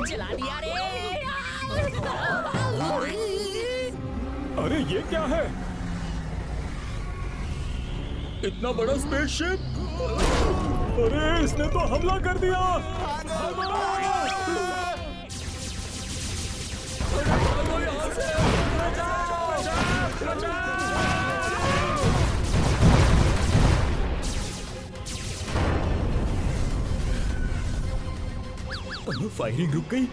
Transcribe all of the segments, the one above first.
जला दिया रे। अरे ये क्या है? इतना बड़ा स्पेसशिप! अरे इसने तो हमला कर दिया! फायरिंग रुक गई।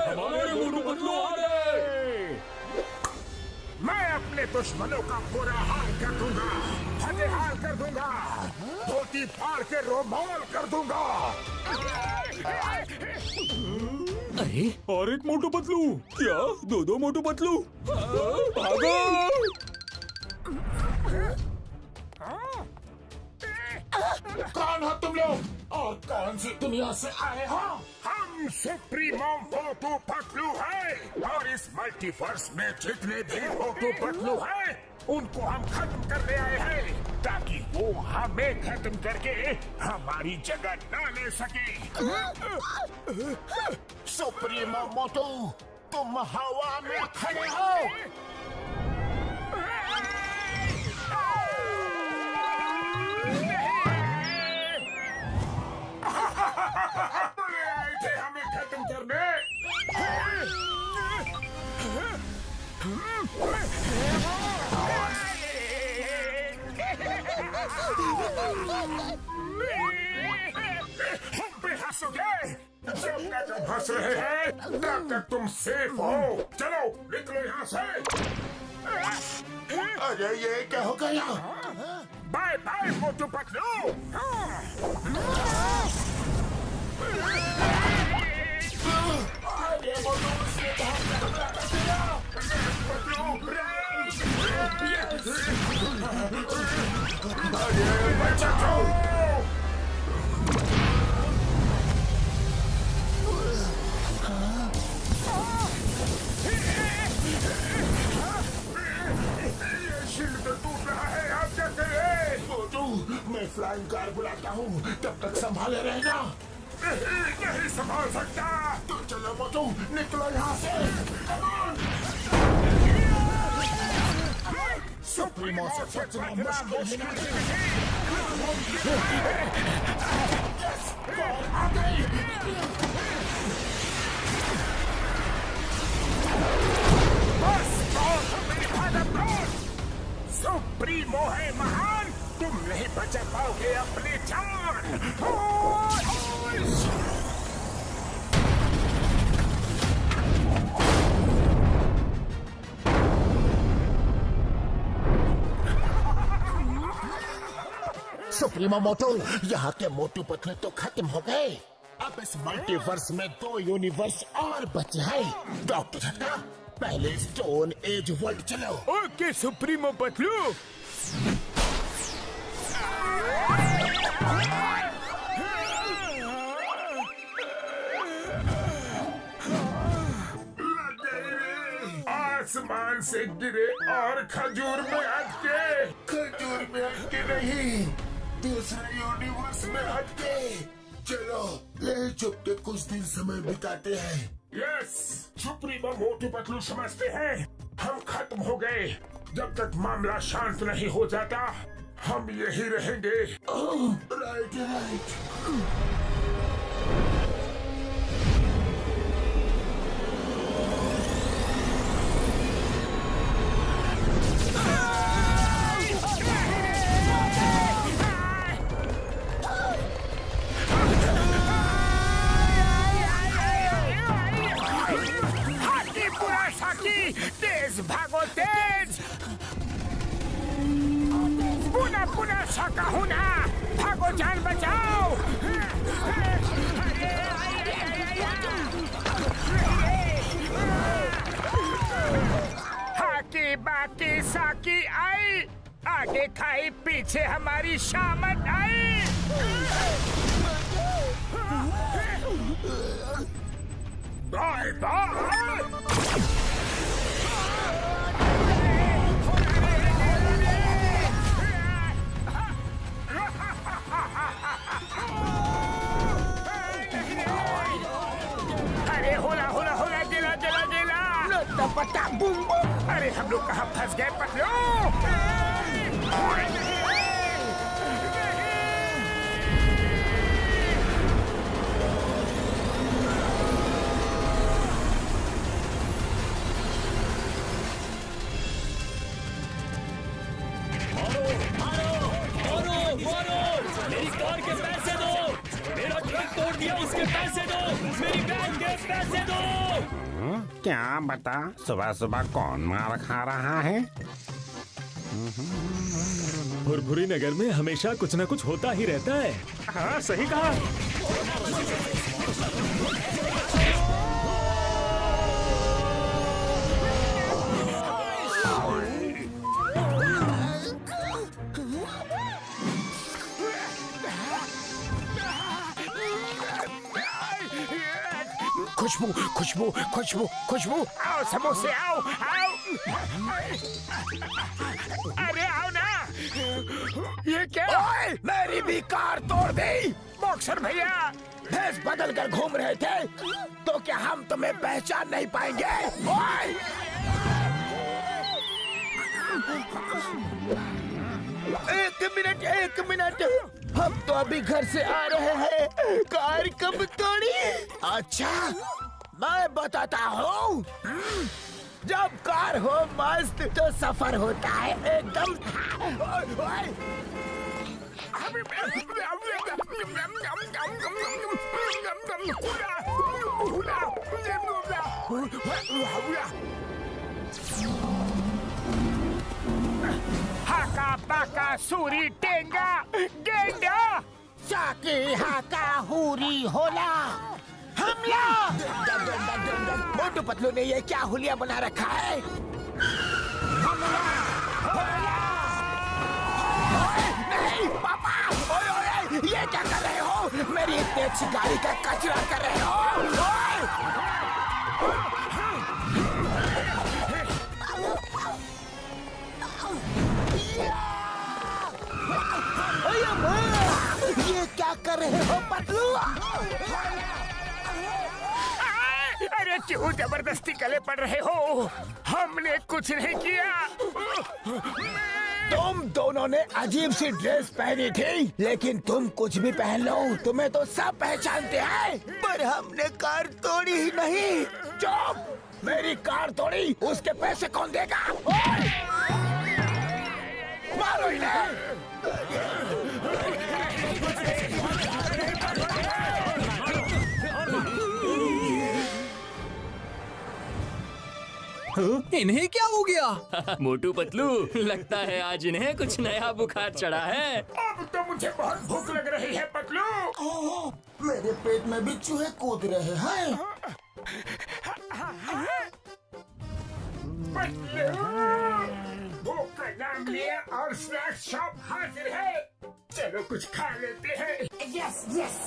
हमारे मोटू पतलू आ गए। मैं अपने दुश्मनों का बुरा हाल कर दूंगा, फतेहाल कर दूंगा, धोती फाड़ के रोमाल कर दूंगा। अरे और एक मोटू पतलू? क्या दो मोटू पतलू? भागो! कौन हो तुम लोग और कौन सी दुनिया से आए हो? हम सुप्रीमो मोटू पतलू हैं और इस मल्टीवर्स में जितने भी मोटू पतलू हैं उनको हम खत्म करने आए हैं ताकि वो हमें खत्म करके हमारी जगह न ले सके। सुप्रीमो मोटू, तुम हवा में खड़े हो। हमें खत्म करने। हम पे हंसोगे? जब तक हम हंस रहे हैं तब तक तुम सेफ हो। चलो निकलो यहाँ से। अरे ये क्या हो गया? Bye bye Motu Patlu. मैं फ्लाइंग कार बुलाता हूँ, तब तक संभाले रहना। नहीं संभाल सकता। तो चलो मोटू, निकलो यहाँ से। सुप्रीमो से बचना मुश्किल सुप्रीमो है महान, तुम नहीं बचा पाओगे अपनी जान। सुप्रीमो मोटू, यहाँ के मोटू पतलू तो खत्म हो गए। अब इस मल्टीवर्स में 2 यूनिवर्स और बचे हैं। डॉक्टर झटका, पहले स्टोन एज वर्ल्ड चलो। Okay supremo Patlu. आसमान से गिरे और खजूर में अटके। खजूर में अटके नहीं, दूसरे यूनिवर्स में अटके। चलो ले चुप के कुछ दिन समय बिताते हैं। यस, सुप्रीमो मोटू पतलू समझते हैं हम खत्म हो गए। जब तक मामला शांत नहीं हो जाता हम यही रहेंगे। Right right. तेज भागो तेज। मैं पुनः शाका हूँ ना। भागो, जान बचाओ। हाकी बाकी साकी आई, आगे खाई पीछे हमारी शामत आई। Bye bye. अरे होला होला होला, गिला गिला गिला। पता बूम बूम। अरे हम लोग कहाँ फंस गए पतलू? मेरी कार के पैसे दो, मेरा ट्रक तोड़ दिया उसके पैसे दो, मेरी वैन के पैसे दो। क्या बता, सुबह सुबह कौन मार खा रहा है? भुरभुरी नगर में हमेशा कुछ न कुछ होता ही रहता है। हाँ सही कहा। खुशबू खुशबू खुशबू खुशबू। आओ समोसे, आओ आओ। अरे आओ ना। ये क्या? ओए, मेरी भी कार तोड़ दी। बॉक्सर भैया, भेष बदल कर घूम रहे थे तो क्या हम तुम्हें पहचान नहीं पाएंगे? ओए! एक मिनट, हम तो अभी घर से आ रहे हैं। कार कब तोड़ी? अच्छा, मैं बताता हूँ। जब कार हो मस्त तो सफर होता है एकदम। हाका बाका सूरी टेंगा गेंडा, साकी हाका हुरी होला हमला। मोटू पतलू ने ये क्या हुलिया बना रखा है? हमला, हमला। नहीं पापा, ओए ओए, ये क्या कर रहे हो? मेरी इतनी अच्छी गाड़ी का कचरा कर रहे हो। ये क्या कर रहे हो पतलू? अरे क्यों जबरदस्ती गले पड़ रहे हो? हमने कुछ नहीं किया। तुम दोनों ने अजीब सी ड्रेस पहनी थी, लेकिन तुम कुछ भी पहन लो, तुम्हें तो सब पहचानते हैं। पर हमने कार तोड़ी ही नहीं। चुप! मेरी कार तोड़ी, उसके पैसे कौन देगा? मारो इन्हें। इन्हें क्या हो गया? मोटू पतलू, लगता है आज इन्हें कुछ नया बुखार चढ़ा है। अब तो मुझे बहुत भूख लग रही है पतलू। ओह, मेरे पेट में भी चूहे कूद रहे हैं। पतलू, भूख का नाम लिया और स्नैक्स शॉप हाजिर है। चलो कुछ खा लेते हैं। Yes yes.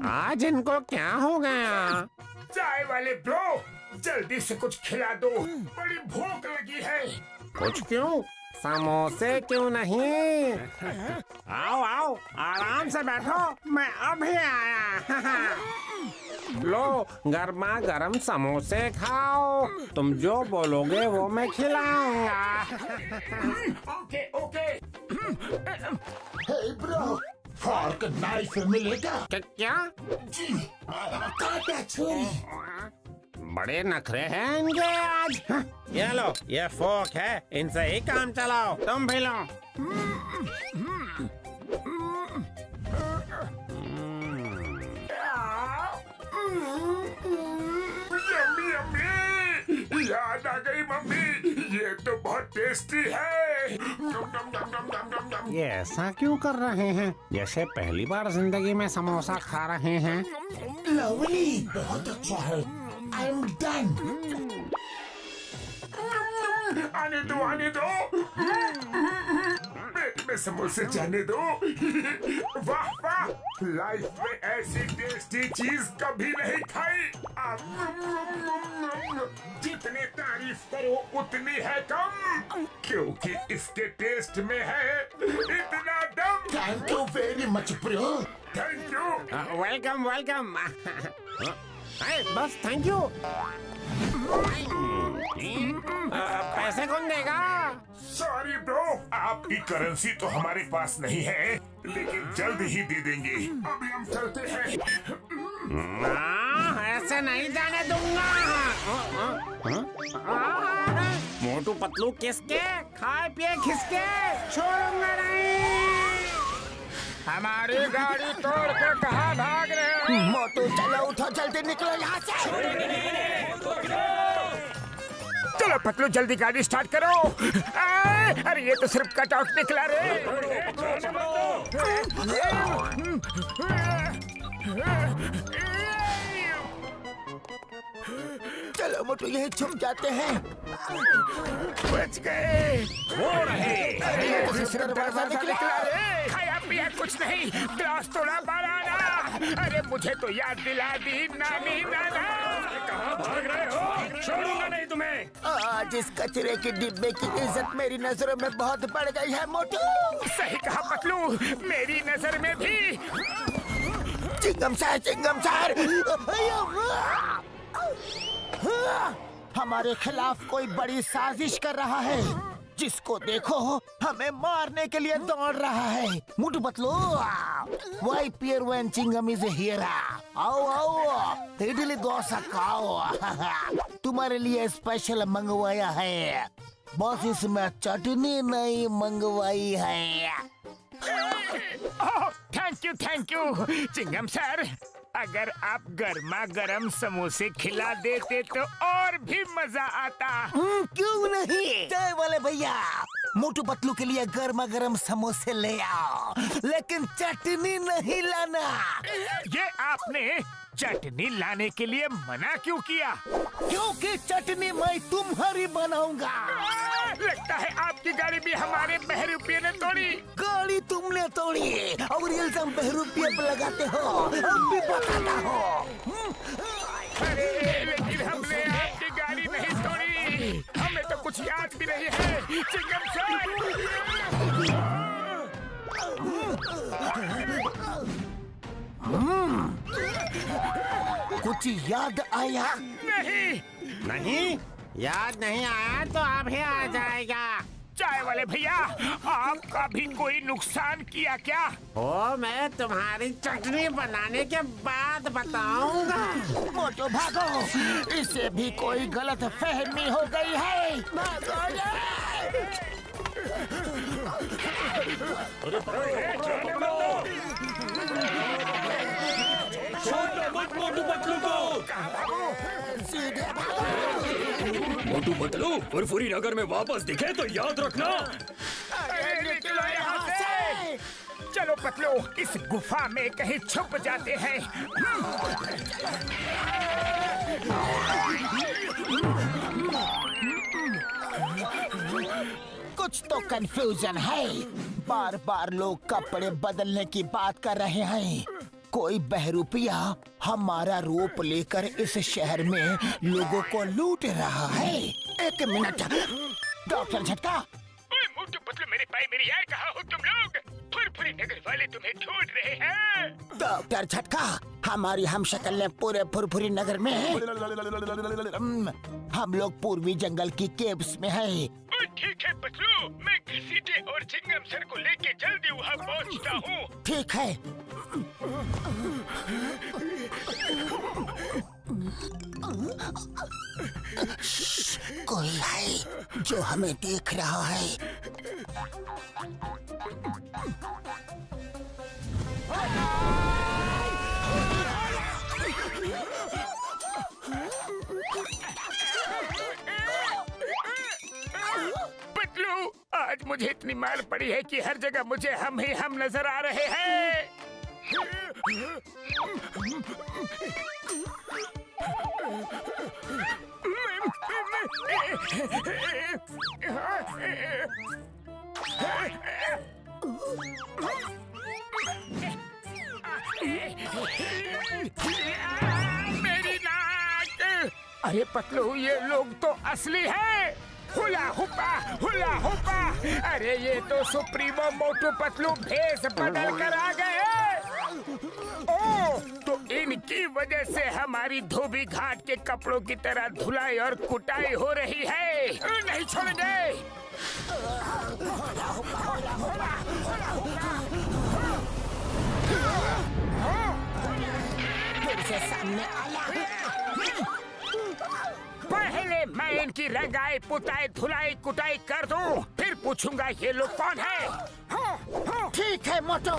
आज इनको क्या हो गया? चाय वाले ब्रो, जल्दी से कुछ खिला दो, बड़ी भूख लगी है। कुछ क्यों? समोसे क्यों नहीं? आओ आओ, आराम से बैठो, मैं अभी आया। लो, गर्मा गर्म समोसे खाओ। तुम जो बोलोगे वो मैं खिलाऊंगा। Okay okay. Hey bro, fork knife मिलेगा? क्या? जी, काटा छुरी। बड़े नखरे हैं इनके आज। ये लो, ये फोक है, इनसे ही काम चलाओ। तुम भी लो। याद आ गई मम्मी, ये तो बहुत टेस्टी है। ये ऐसा क्यों कर रहे हैं जैसे पहली बार जिंदगी में समोसा खा रहे हैं? लवली, बहुत अच्छा है। I am done. आने दो, आने दो, पेट में समोसे जाने दो। वाह वाह, लाइफ में ऐसी टेस्टी चीज कभी नहीं खाई। जितनी तारीफ करो उतनी है कम, क्योंकि इसके टेस्ट में है इतना दम। Thank you very much bro, thank you. Welcome welcome. बस थैंक यू। पैसे कौन देगा? सॉरी ब्रो, आपकी करेंसी तो हमारे पास नहीं है, लेकिन जल्द ही दे देंगे। अभी हम चलते हैं। ऐसे नहीं जाने दूंगा। मोटू पतलू किसके खाए पिए खिसके छोड़ूंगा नहीं। हमारी गाड़ी तोड़ के कहाँ भाग रहे हो? मोटू चलो, उठो, जल्दी निकलो यहाँ से। चलो पतलू, जल्दी गाड़ी स्टार्ट करो। अरे ये तो सिर्फ कट आउट निकला रे। चलो मोटू, यही छुप जाते हैं। बच गए। अरे ये तो सिर्फ दरवाजा निकला रे। खाया पिया कुछ नहीं, ग्लास तोड़ा बनाना। अरे मुझे तो याद दिला दी नानी नाना। कहाँ भाग रहे हो? छोड़ूंगा नहीं तुम्हें। आज इस कचरे के डिब्बे की इज्जत मेरी नजरों में बहुत बढ़ गई है मोटू। सही कहा पतलू, मेरी नजर में भी। चिंगम सर, चिंगम सर, हमारे खिलाफ कोई बड़ी साजिश कर रहा है। जिसको देखो हमें मारने के लिए दौड़ रहा है। Motu Patlu, why fear when Chingum is here. आओ आओ, इडली डोसा खाओ। तुम्हारे लिए स्पेशल मंगवाया है, बस इसमें चटनी नहीं मंगवाई है। Thank you chewing gum sir. अगर आप गर्मा गर्म समोसे खिला देते तो और भी मजा आता। क्यों नहीं? चाय वाले भैया, मोटू पतलू के लिए गर्मा गर्म समोसे ले आओ, लेकिन चटनी नहीं लाना। ये आपने चटनी लाने के लिए मना क्यों किया? क्योंकि चटनी मैं तुम्हारी बनाऊंगा। लगता है आपकी गाड़ी भी हमारे बहरूपिये ने तोड़ी। गाड़ी तुमने तोड़ी और इल्जाम बहरूपिये पे लगाते हो। अब भी बताता हो। अरे लेकिन हमने आपकी गाड़ी नहीं तोड़ी, हमें तो कुछ याद भी नहीं है। चिंगम सर, कुछ याद आया? नहीं याद नहीं आया तो अभी आ जाएगा। चाय वाले भैया, आपका भी कोई नुकसान किया क्या? ओ, मैं तुम्हारी चटनी बनाने के बाद बताऊंगा। मोटो भागो, इससे भी कोई गलत फहमी हो गई है। भागो मोटू पतलू को। सीधे भागो। मोटू पतलू फुरफुरी नगर में वापस दिखे तो याद रखना। अरे निकलो यहाँ से। चलो पतलू, इस गुफा में कहीं छुप जाते हैं। कुछ तो कंफ्यूजन है। बार बार लोग कपड़े बदलने की बात कर रहे हैं। कोई बहरूपिया हमारा रूप लेकर इस शहर में लोगों को लूट रहा है। एक मिनट, डॉक्टर झटका। मोटू पतलू, मेरे भाई मेरी यार, कहाँ हो तुम लोग? फुरफुरी नगर वाले तुम्हें ढूंढ रहे हैं। डॉक्टर झटका, हमारी हम शक्ल ने पूरे फुरफुरी नगर में है। हम लोग पूर्वी जंगल की केव्स में है। ठीक है पतलू, मैं घसीटे और चिंगम सर को लेके जल्दी वहाँ पहुँचता हूँ। ठीक है। कोई है जो हमें देख रहा है। मुझे इतनी मार पड़ी है कि हर जगह मुझे हम ही हम नजर आ रहे हैं। मेरी नाक! अरे पतलू, ये लोग तो असली है। हुला हुपा। अरे ये तो सुप्रीमो मोटू पतलू भेष बदल कर आ गए हैं। ओ, तो इनकी वजह से हमारी धोबी घाट के कपड़ों की तरह धुलाई और कुटाई हो रही है। नहीं छोड़ेंगे। फिर से सामने आया। पहले मैं इनकी रंगाई पुताई धुलाई कुटाई कर दूं, फिर पूछूंगा ये लोग कौन है। ठीक है मोटू।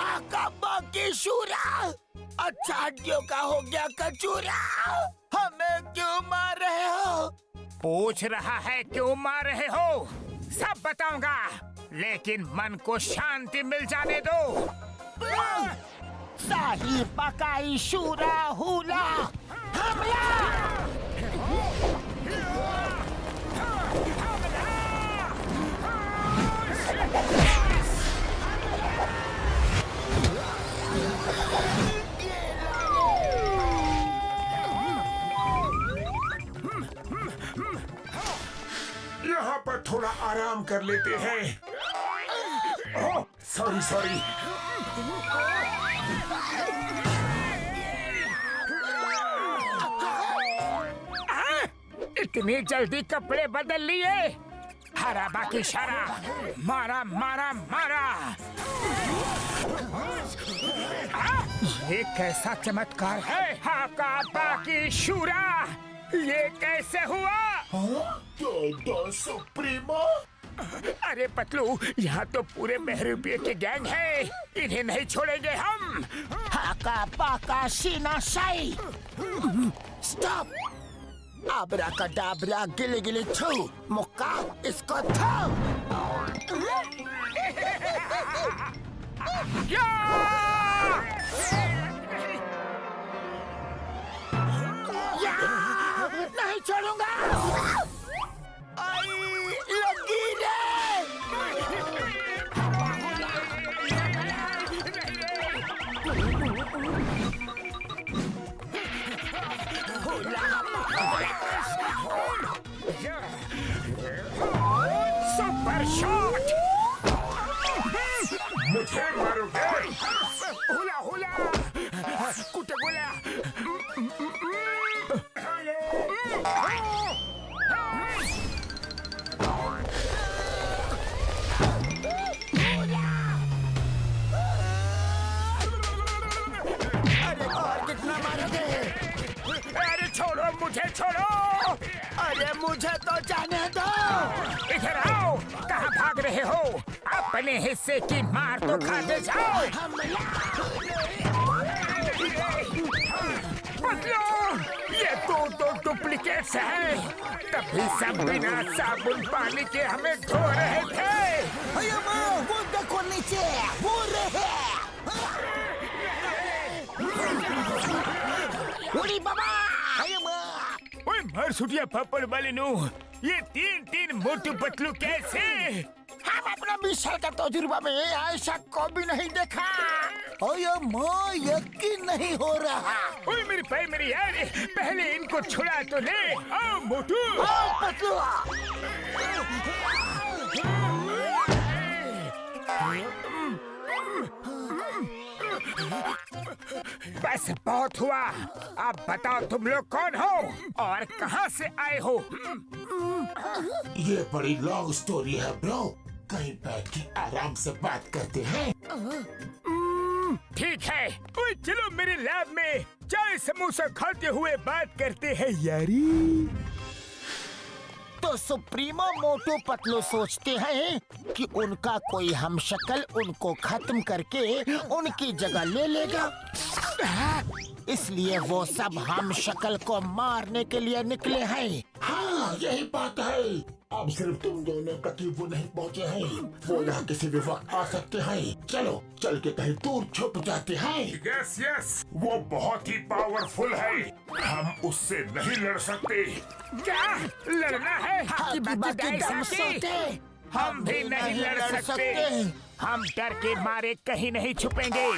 आका की शूरा, अच्छा हड्डियों का हो गया कचूरा। हमें क्यों मार रहे हो? पूछ रहा है क्यों मार रहे हो? सब बताऊंगा, लेकिन मन को शांति मिल जाने दो। साही पकाई शूरा हुला हमला। यहाँ पर थोड़ा आराम कर लेते हैं। ओह, सॉरी। इतनी जल्दी कपड़े बदल लिए? हरा बाकी शरा, मारा। ये कैसा चमत्कार है? हाका बाकी शूरा, ये कैसे हुआ? दो सुप्रीमो। अरे पतलू, यहाँ तो पूरे बहरूपिये के गैंग है, इन्हें नहीं छोड़ेंगे हम। हाका पाका शीना शाई। स्टॉप। आबरा का डाबरा गिले गिले छू, मुक्का इसको थाम। नहीं छोड़ूंगा। आई लगी रे। Super shot. मुझे मारोगे? हुला कुटे गोला। अरे और कितना मारोगे? अरे छोड़ो, मुझे छोड़ो। अरे मुझे तो जाने दो। इधर आओ। कहाँ भाग रहे हो? अपने हिस्से की मार तो खाते जाओ। ये तो डुप्लीकेट्स हैं। तभी सब बिना साबुन पानी के हमें धो रहे थे। वो देखो नीचे, वो रहे। ओए मर सुटिया पापड़ वाले नु, ये तीन मोटू पतलू कैसे? हम अपना 20 साल का तजुर्बा में ऐसा कभी नहीं देखा। यकीन नहीं हो रहा। ओए मेरी भाई मेरी यार, पहले इनको छुड़ा तो ले। आओ मोटू, आओ पतलू। बस बहुत हुआ। अब बताओ तुम लोग कौन हो और कहाँ से आए हो? ये बड़ी लॉन्ग स्टोरी है ब्रो, कहीं बैठ के आराम से बात करते हैं। ठीक है, ओए चलो मेरे लैब में चाय समोसा खाते हुए बात करते हैं यारी। तो सुप्रीमो मोटू पतलू सोचते हैं कि उनका कोई हमशक्ल उनको खत्म करके उनकी जगह ले लेगा, इसलिए वो सब हमशक्ल को मारने के लिए निकले हैं। हाँ, यही बात है। अब सिर्फ तुम दोनों तक ही वो नहीं पहुँचे हैं। वो यहाँ किसी भी वक्त आ सकते हैं। चलो चल के कहीं दूर छुप जाते हैं। यस यस, वो बहुत ही पावरफुल है, हम उससे नहीं लड़ सकते। क्या लड़ना है? हाथी बाकी दम सोते हम भी नहीं लड़ सकते। हम डर के मारे कहीं नहीं छुपेंगे।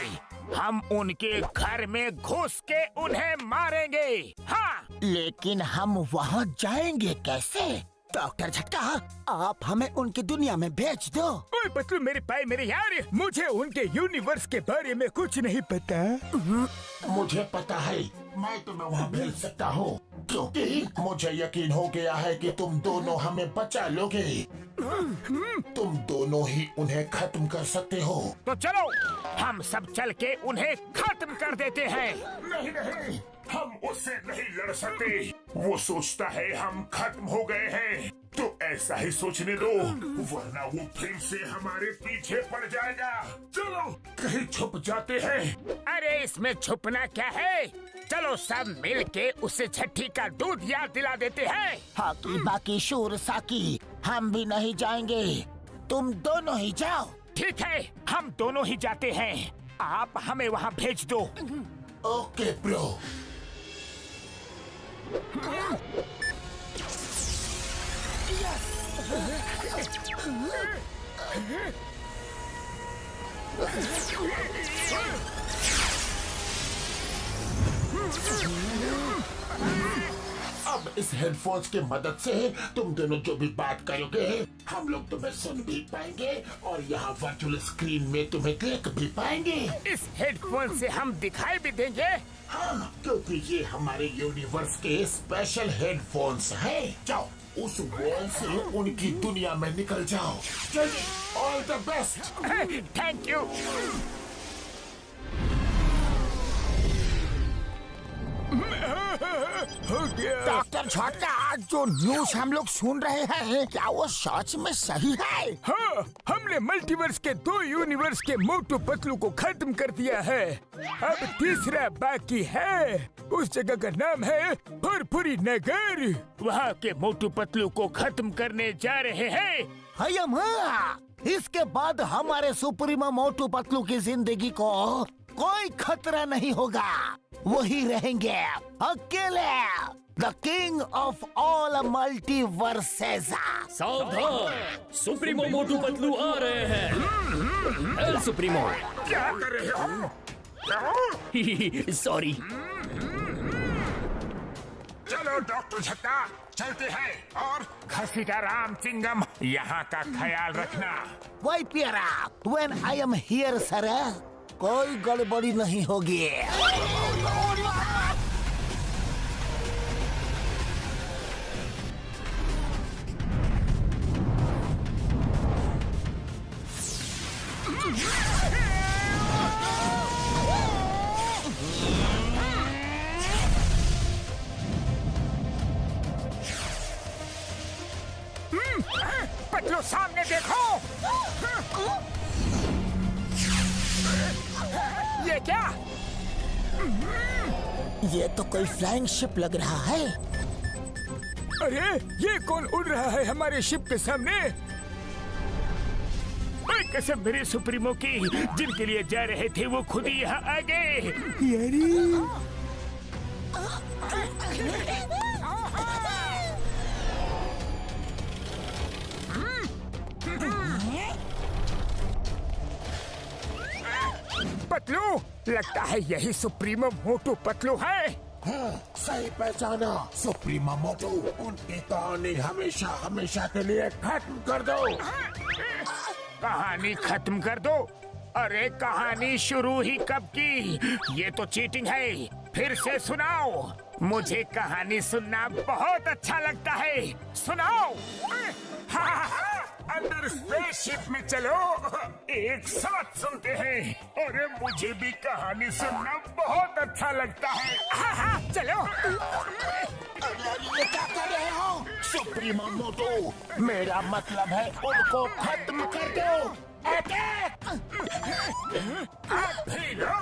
हम उनके घर में घुस के उन्हें मारेंगे। हाँ, लेकिन हम वहाँ जाएंगे कैसे? डॉक्टर झटका, आप हमें उनकी दुनिया में भेज दो। ओए पतलू मेरे भाई मेरे यार, मुझे उनके यूनिवर्स के बारे में कुछ नहीं पता। मुझे पता है, मैं तुम्हें वहाँ भेज सकता हूँ, क्योंकि मुझे यकीन हो गया है कि तुम दोनों हमें बचा लोगे। तुम दोनों ही उन्हें खत्म कर सकते हो। तो चलो हम सब चल के उन्हें खत्म कर देते हैं। नहीं नहीं, हम उससे नहीं लड़ सकते। वो सोचता है हम खत्म हो गए हैं, तो ऐसा ही सोचने दो, वरना वो फिर से हमारे पीछे पड़ जाएगा। चलो कहीं छुप जाते हैं। अरे इसमें छुपना क्या है? चलो सब मिल के उसे छठी का दूध याद दिला देते हैं। हाकी बाकी शूर साकी, हम भी नहीं जाएंगे, तुम दोनों ही जाओ। ठीक है, हम दोनों ही जाते हैं, आप हमें वहाँ भेज दो। Okay bro. अब इस हेडफोन्स की मदद से तुम दोनों जो भी बात करोगे हम लोग तुम्हें सुन भी पाएंगे और यहाँ वर्चुअल स्क्रीन में तुम्हें देख भी पाएंगे। इस हेडफोन से हम दिखाई भी देंगे। हाँ, क्योंकि ये हमारे यूनिवर्स के स्पेशल हेडफोन्स हैं। जाओ उस वॉल से उनकी दुनिया में निकल जाओ। चलिए, all the best. Thank you. Doctor झटका, आज जो न्यूज हम लोग सुन रहे हैं क्या वो सच में सही है? हाँ, हमने मल्टीवर्स के 2 यूनिवर्स के मोटू पतलू को खत्म कर दिया है। अब तीसरा बाकी है। उस जगह का नाम है फुरफुरी नगर। वहाँ के मोटू पतलू को खत्म करने जा रहे हैं। इसके बाद हमारे सुप्रीमो मोटू पतलू की जिंदगी को कोई खतरा नहीं होगा। वही रहेंगे अकेले, the king of all multiverses. सावधान, सुप्रीमो मोटू पतलू आ रहे हैं। L supremo. क्या कर रहे हो? सॉरी। चलो डॉक्टर झक्का, चलते हैं। और घसीटा राम चिंगम, यहाँ का ख्याल रखना। वही प्यारा, when I am here sir, कोई गड़बड़ी नहीं होगी। पतलू सामने देखो। ये क्या? ये तो कोई फ्लाइंग शिप लग रहा है। अरे ये कौन उड़ रहा है हमारे शिप के सामने? कसम मेरे सुप्रीमो की, जिनके लिए जा रहे थे वो खुद ही यहाँ आ गए। पतलू, लगता है यही सुप्रीमो मोटू पतलू है। हाँ, सही पहचाना। सुप्रीमो मोटू, उनकी कहानी हमेशा हमेशा के लिए खत्म कर दो। कहानी खत्म कर दो? अरे कहानी शुरू ही कब की? ये तो चीटिंग है। फिर से सुनाओ, मुझे कहानी सुनना बहुत अच्छा लगता है। सुनाओ। अंदर स्पेसशिप में चलो, एक साथ सुनते हैं। अरे मुझे भी कहानी सुनना बहुत अच्छा लगता है। हाँ, चलो। अरे ये क्या कर रहे हो सुप्रीमो मोटू? मेरा मतलब है उनको खत्म कर दो। अटैक! अभी लो।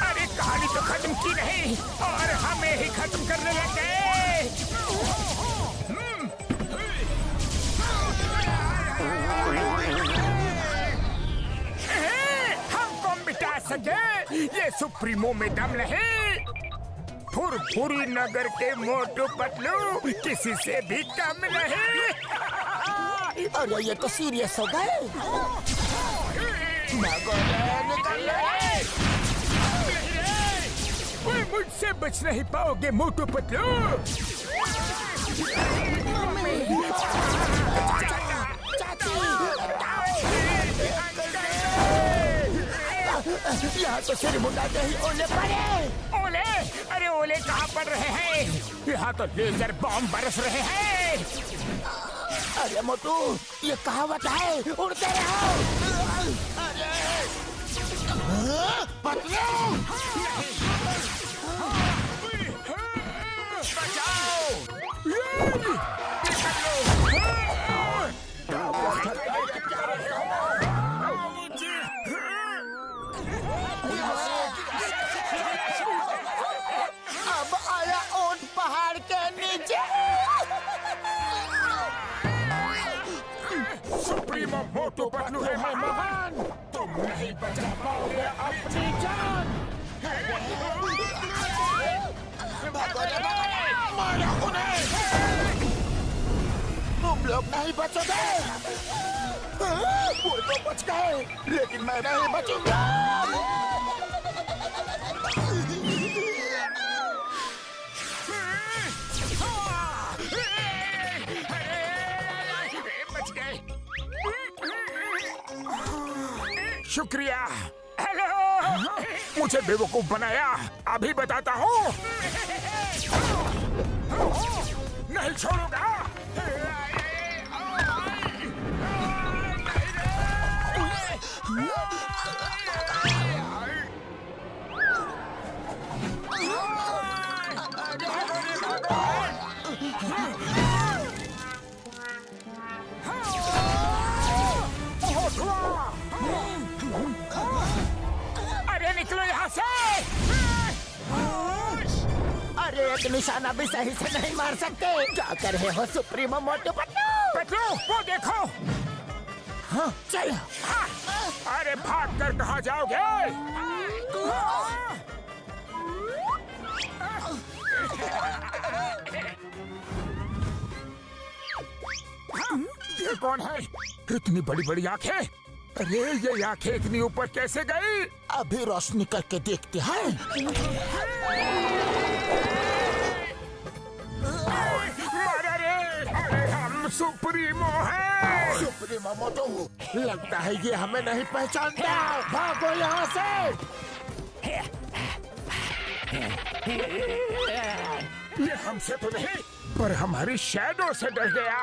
अरे कहानी तो खत्म की नहीं और हमें ही खत्म करने लग गए। हमको मिटा सके ये सुप्रीमो में दम नहीं। फुरफुरी नगर के मोटू पतलू किसी से भी कम नहीं। अरे ये तो सीरियस हो गए। निकल कोई मुझसे बच नहीं पाओगे मोटू पतलू। यहाँ तो सिर मुंडाते ही ओले पड़े। ओले? अरे ओले कहाँ पड़ रहे हैं? यहाँ तो लेजर बॉम्ब बरस रहे हैं। अरे मोटू ये कहावत है उड़ते रहो। अरे पतलू अब आया ऊंट पहाड़ के नीचे। सुप्रीमो मोटू पतलू है महान। तुम नहीं बचा पाओगे अपनी जान। मारो उन्हें। तुम लोग नहीं बचोगे। वो तो बच गए लेकिन मैं नहीं बचूंगा। शुक्रिया। हेलो, मुझे बेवकूफ बनाया। अभी बताता हूँ। नहीं छोड़ूंगा। अरे निकलो यहाँ से। अरे एक निशाना भी सही से नहीं मार सकते। क्या कर रहे हो सुप्रीमो मोटू पतलू? पतलू वो देखो। हाँ चलो। हाँ, अरे भाग कर कहाँ जाओगे? ये कौन है? इतनी बड़ी बड़ी आंखें। अरे ये आंखें इतनी ऊपर कैसे गई? अभी रोशनी करके देखते हैं। अरे हम सुप्रीमो हैं। सुप्रीमो मोटू लगता है ये हमें नहीं पहचानता। भागो यहाँ से। ये हमसे तो नहीं पर हमारी शैडो से डर गया।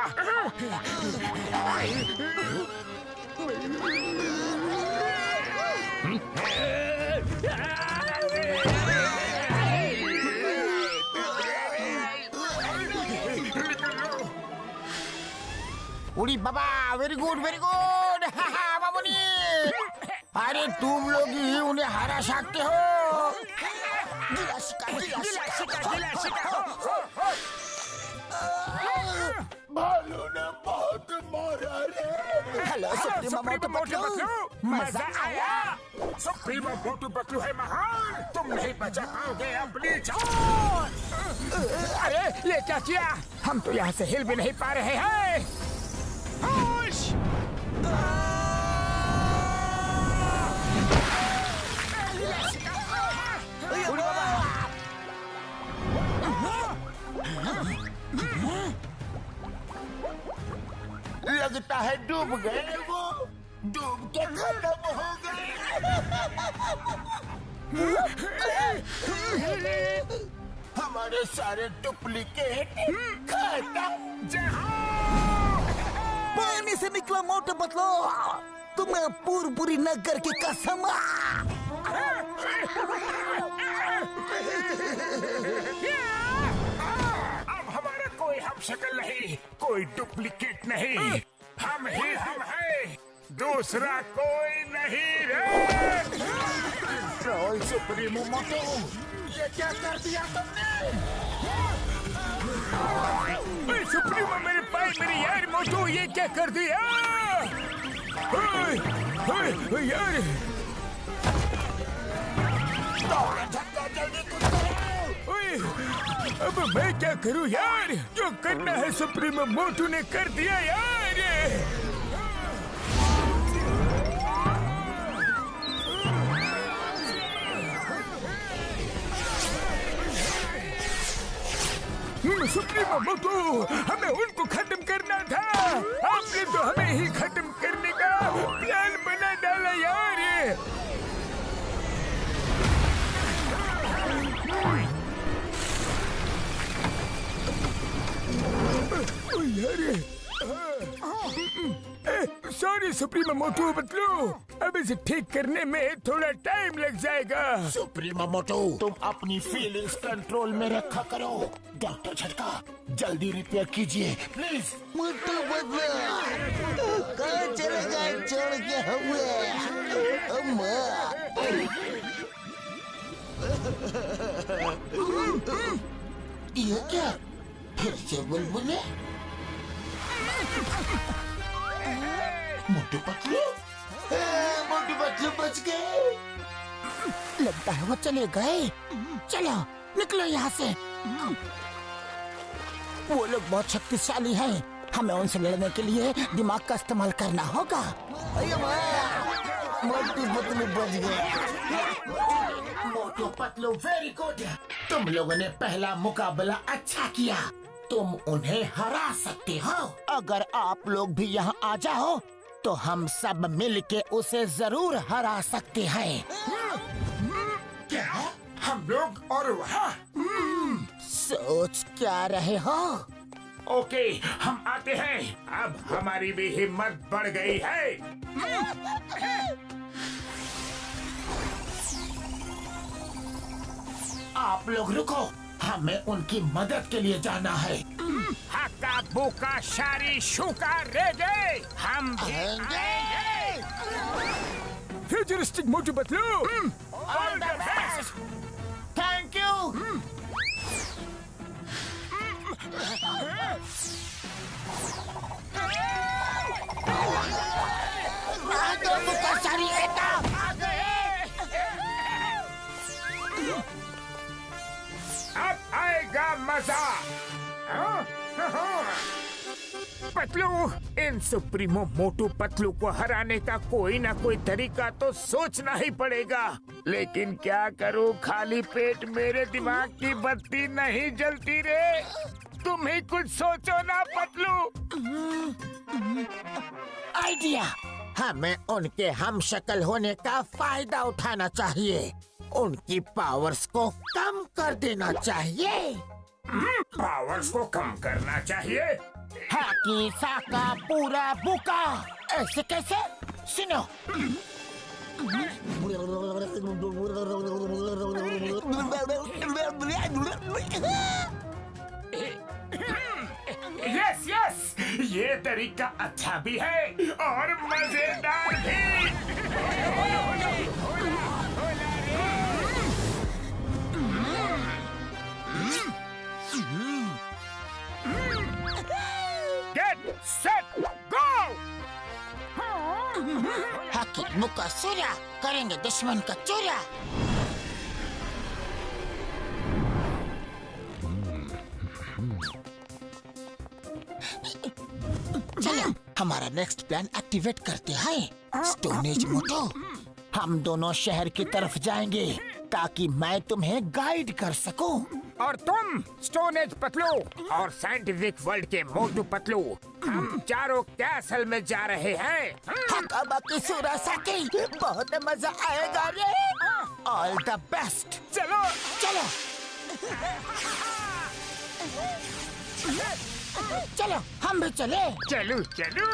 उड़ी बाबा वेरी गुड बाबूनी। अरे तुम लोग ही उन्हें हरा सकते हो। भालू ने बहुत मारा रे। हेलो सुप्रीमो मोटू पतलू, मजा आया। सुप्रीमो मोटू पतलू है महान। तुम नहीं बचा पाओगे अपनी जान। अरे ये क्या किया? हम तो यहाँ से हिल भी नहीं पा रहे हैं। होश! लगता है डूब गए वो। डूब के खत्म हो गए। हमारे सारे डुप्लीकेट खत्म। पानी से निकला मोटू पतलू। तुम्हें पूरी नगर की कसम। कोई डुप्लीकेट नहीं, हम ही हम हैं, दूसरा कोई नहीं रे। ट्रोल सुप्रीमो मोटो, ये क्या कर दिया तुमने? सुप्रीमो मेरे भाई, मेरे यार मोटू, ये क्या कर दिया? यार जल्दी कुछ करो। अब मैं क्या करूं यार? जो करना है सुप्रीमो मोटू ने कर दिया यार। सुप्रीमो मोटू, हमें उनको खत्म करना था। आपने तो हमें ही खत्म करने का प्लान बना डाला यार। सॉरी सुप्रीमो मोटू पतलू, अब इसे ठीक करने में थोड़ा टाइम लग जाएगा। सुप्रीमो मोटो, तुम अपनी फीलिंग्स कंट्रोल में रखा करो। डॉक्टर झटका, जल्दी रिपेयर कीजिए प्लीज। मोटू बदला कहाँ चले गए छोड़ के हमें? अम्मा ये क्या फिर से बुलबुले? मोटू पतलू बच गए। लगता है वो चले गए। चलो निकलो यहाँ से। वो लोग बहुत शक्तिशाली हैं। हमें उनसे लड़ने के लिए दिमाग का इस्तेमाल करना होगा। मोटू पतलू बच गए। Motu Patlu very good. तुम लोगों ने पहला मुकाबला अच्छा किया। तुम उन्हें हरा सकते हो। अगर आप लोग भी यहाँ आ जाओ तो हम सब मिलके उसे जरूर हरा सकते हैं। क्या हम लोग और वहाँ? सोच क्या रहे हो? ओके, हम आते हैं। अब हमारी भी हिम्मत बढ़ गई है। आप लोग रुको, हमें उनकी मदद के लिए जाना है। हक्का बुका शारी शुका रेगे, हम भी आएंगे। Futuristic Motu Patlu, all the best. Thank you. अब आएगा मजा। पतलू, इन सुप्रीमो मोटू पतलू को हराने का कोई ना कोई तरीका तो सोचना ही पड़ेगा। लेकिन क्या करूं, खाली पेट मेरे दिमाग की बत्ती नहीं जलती रे। तुम ही कुछ सोचो ना पतलू। आइडिया, हमें उनके हम शक्ल होने का फायदा उठाना चाहिए। उनकी पावर्स को कम कर देना चाहिए। पावर्स को कम करना चाहिए? हाकी साका पूरा बुका, ऐसे कैसे? सुनो, यस यस, ये तरीका अच्छा भी है और मजेदार भी। Get set go! हाकी बुका सूर्या, करेंगे दुश्मन का चूरा। चलो हमारा नेक्स्ट प्लान एक्टिवेट करते हैं। स्टोन एज मोटो, हम दोनों शहर की तरफ जाएंगे ताकि मैं तुम्हें गाइड कर सकूं। और तुम स्टोन एज पतलू और साइंटिफिक वर्ल्ड के मोटू पतलू, हम चारों कैसल में जा रहे हैं। बाकी सुरासाकी, बहुत मजा आएगा रे। All the best. चलो चलो चलो, हम भी चले। चलो चलो।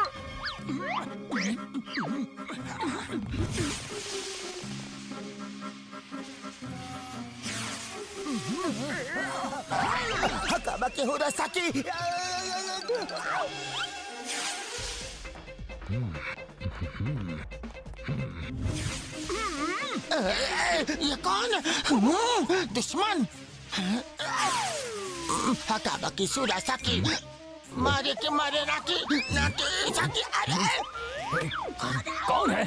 हकाबा के हुरासाकी, ये कौन? दुश्मन। हकाबा की सूरा साकी मारे के मारे नाकी नाकी साकी। अरे कौन है?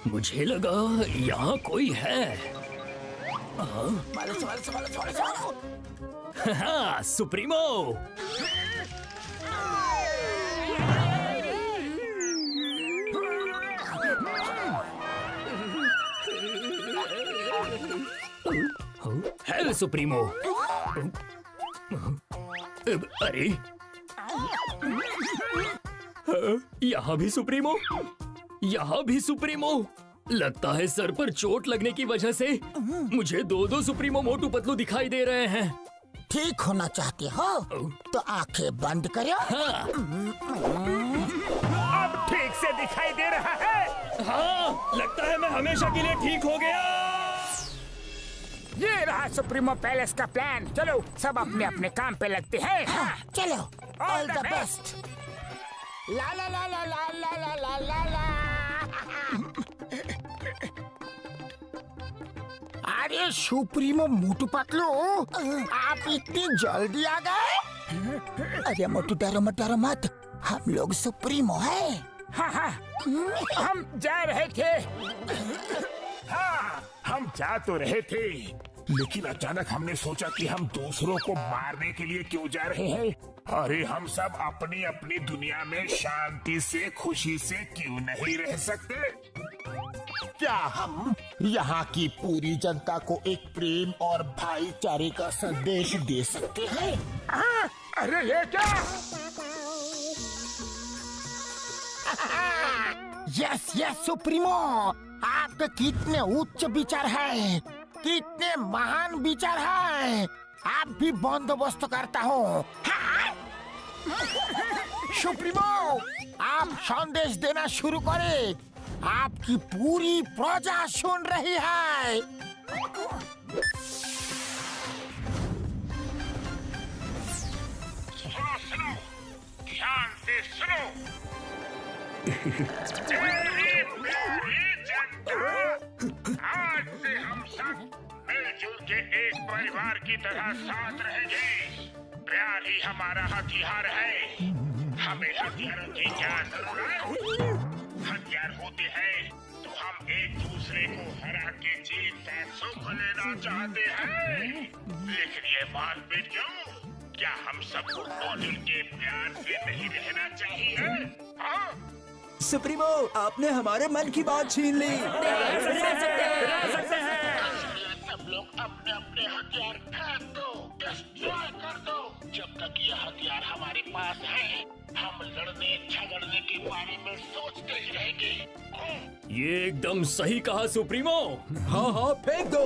मुझे लगा यहाँ कोई है। मारो मारो मारो मारो मारो। हाँ, सुप्रीमो। Hello supremo. अरे यहाँ भी सुप्रीमो, यहाँ भी सुप्रीमो। लगता है सर पर चोट लगने की वजह से मुझे दो सुप्रीमो मोटू पतलू दिखाई दे रहे हैं। ठीक होना चाहते हो तो आंखें बंद करो। हाँ, अब ठीक से दिखाई दे रहा है। हाँ, लगता है मैं हमेशा के लिए ठीक हो गया। ये रहा सुप्रीमो पैलेस का प्लान। चलो सब अपने अपने काम पे लगते हैं। हाँ, चलो ऑल द बेस्ट। ला ला ला ला ला ला ला ला ला। अरे सुप्रीमो मोटू पतलू, आप इतनी जल्दी आ गए? अरे मोटू डरो मत, हम लोग सुप्रीमो है। हाँ हाँ, हम जा रहे थे। हाँ, हम जा तो रहे थे, लेकिन अचानक हमने सोचा कि हम दूसरों को मारने के लिए क्यों जा रहे हैं। अरे हम सब अपनी अपनी दुनिया में शांति से खुशी से क्यों नहीं रह सकते? क्या हम यहाँ की पूरी जनता को एक प्रेम और भाईचारे का संदेश दे सकते हैं? हाँ, अरे ये क्या? यस यस सुप्रीमो, आपके कितने उच्च विचार हैं, कितने महान विचार हैं। आप भी बंदोबस्त करता हूँ। सुप्रीमो, आप संदेश देना शुरू करें। आपकी पूरी प्रजा सुन रही है। सुनो, ध्यान से सुनो। मेरी प्यारी जनता, आज से हम सब मिलजुल के एक परिवार की तरह साथ रहेंगे। प्यार ही हमारा हथियार है। हमें हथियारों की क्या जरूरत? हथियार होते हैं तो हम एक दूसरे को हरा के जीत का सुख लेना चाहते हैं। लेकिन ये बात भी क्यों? क्या हम सबको मिलजुल के प्यार से नहीं रहना चाहिए? हाँ? सुप्रीमो, आपने हमारे मन की बात छीन ली। सब लोग अपने अपने हथियार फेंक दो, डिस्ट्रॉय कर दो। जब तक ये हथियार हमारे पास है, हम लड़ने झगड़ने के बारे में सोचते ही रहेंगे। ये एकदम सही कहा सुप्रीमो। हाँ हाँ, फेंक दो।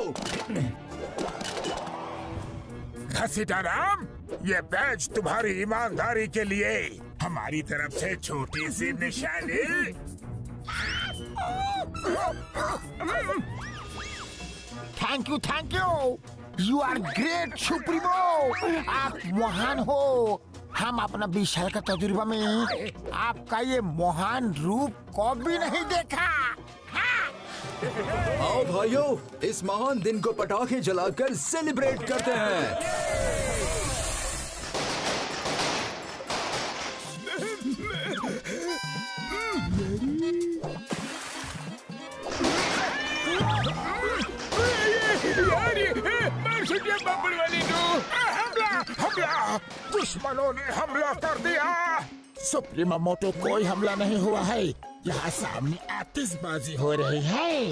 घसीटाराम, ये बैज तुम्हारी ईमानदारी के लिए हमारी तरफ से छोटी सी निशानी। Thank you. You are great supremo, आप महान हो। हम अपना 20 साल का तजुर्बा में आपका ये महान रूप कभी नहीं देखा। आओ भाइयों, इस महान दिन को पटाखे जलाकर सेलिब्रेट करते हैं। हमला! दुश्मनों ने हमला कर दिया। सुप्रीमो मोटो, कोई हमला नहीं हुआ है। यहाँ सामने आतिशबाजी हो रही है।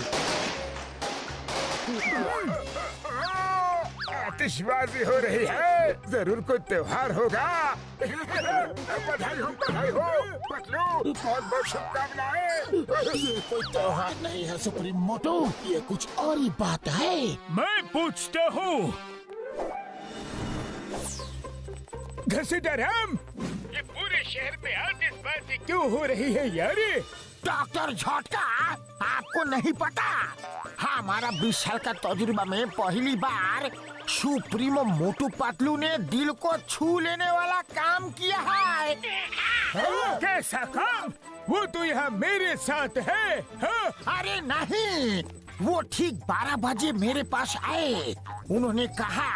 आतिशबाजी हो रही है, जरूर कोई त्योहार होगा। बधाई हो पतलू, बहुत बहुत शुभकामनाएं। ये कोई त्योहार नहीं है सुप्रीमो मोटो, ये कुछ और ही बात है। मैं पूछता हूँ, घसीटाराम, ये पूरे शहर में आतिशबाजी क्यों हो रही है यार? डॉक्टर झटका, आप को नहीं पता, हमारा 20 साल का तजुर्बा में पहली बार सुप्रीमो मोटू पतलू ने दिल को छू लेने वाला काम किया है। कैसा काम? वो तो यहाँ मेरे साथ है। हाँ? अरे नहीं, वो ठीक 12 बजे मेरे पास आए। उन्होंने कहा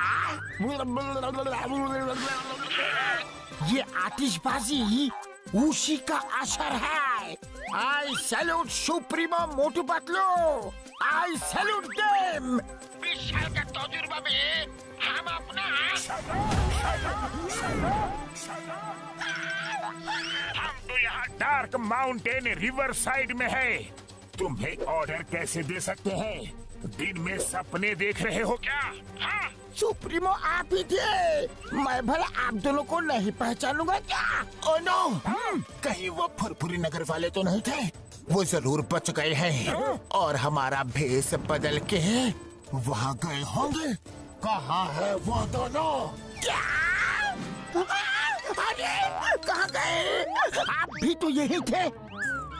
ये आतिशबाजी उसी का असर है। आई सैल्यूट सुप्रीमो मोटू पतलू, आई सैल्यूट देम। 20 साल का तजुर्बा में हम अपना हम तो यहाँ डार्क माउंटेन रिवर साइड में है। तुम्हें ऑर्डर कैसे दे सकते हैं? दिन में सपने देख रहे हो क्या? हाँ? सुप्रीमो आप ही थे। मैं भला आप दोनों को नहीं पहचानूंगा क्या? ओ नो, कहीं वो फुरफुरी नगर वाले तो नहीं थे? वो जरूर बच गए हैं और हमारा भेष बदल के वहाँ गए होंगे। कहाँ है वो दोनों? क्या? अरे कहाँ गए? आप भी तो यही थे।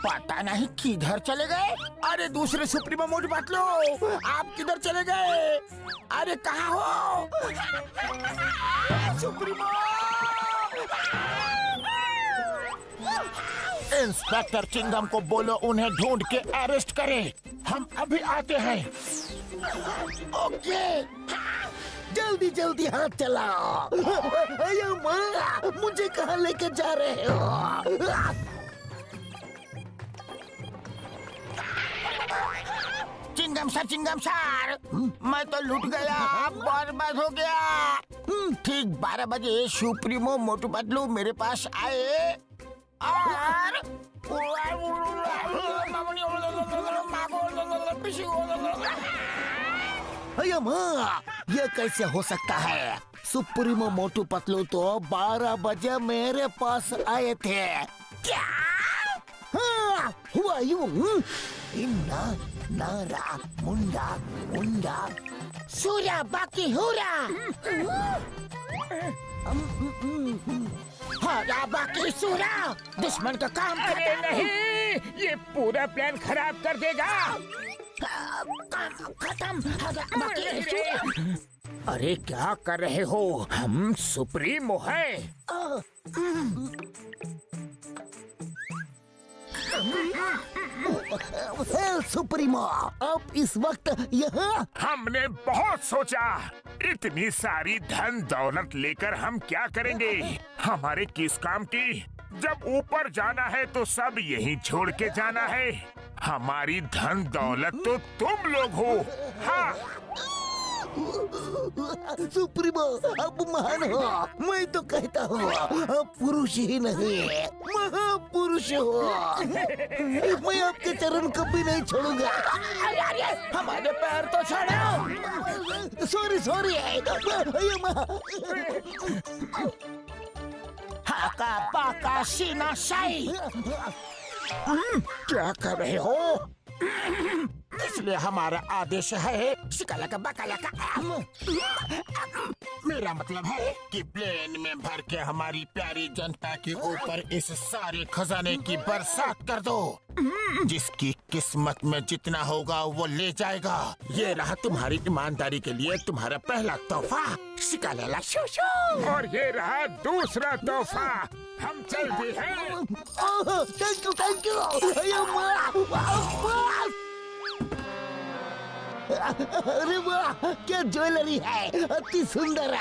पता नहीं किधर चले गए। अरे दूसरे सुप्रीमो मोटू पतलू, आप किधर चले गए? अरे कहाँ हो सुप्रीमो? इंस्पेक्टर चिंगम को बोलो उन्हें ढूंढ के अरेस्ट करे। हम अभी आते हैं। ओके, जल्दी जल्दी हाथ चलाओ। अयो माँ, मुझे कहाँ लेके जा रहे हो? चिंगम सर, मैं तो लूट गया, बर्बाद हो गया। ठीक 12 बजे सुप्रीमो मोटू पतलू मेरे पास आए और अयो माँ, ये कैसे हो सकता है? सुप्रीमो मोटू पतलू तो 12 बजे मेरे पास आए थे। क्या हुआ? यूं इन्ना नारा मुंडा मुंडा सूरा बाकी हुरा, हारा बाकी सूरा। दुश्मन का काम करते नहीं, ये पूरा प्लान खराब कर देगा। खत्म, हारा बाकी सूरा। अरे क्या कर रहे हो? हम सुप्रीमो हैं। सुप्रीमो, अब इस वक्त यहाँ? हमने बहुत सोचा, इतनी सारी धन दौलत लेकर हम क्या करेंगे? हमारे किस काम की? जब ऊपर जाना है तो सब यहीं छोड़ के जाना है। हमारी धन दौलत तो तुम लोग हो। हाँ, सुप्रीमो अब महान हो। मैं तो कहता हूँ अब पुरुष ही नहीं, महापुरुष हो। मैं आपके चरण कभी नहीं छोड़ूंगा। अरे हमारे पैर तो छोड़ो। सॉरी हाका पाका सीना शाही। क्या कर रहे हो? इसलिए हमारा आदेश है शिकाला का बकाला का। मेरा मतलब है कि प्लेन में भर के हमारी प्यारी जनता के ऊपर इस सारे खजाने की बरसात कर दो। जिसकी किस्मत में जितना होगा वो ले जाएगा। ये रहा तुम्हारी ईमानदारी के लिए तुम्हारा पहला तोहफा, शिकाला शूशू। और ये रहा दूसरा तोहफा। हम चलते हैं। Thank you. अरे वाह, क्या ज्वेलरी है, अति सुंदर।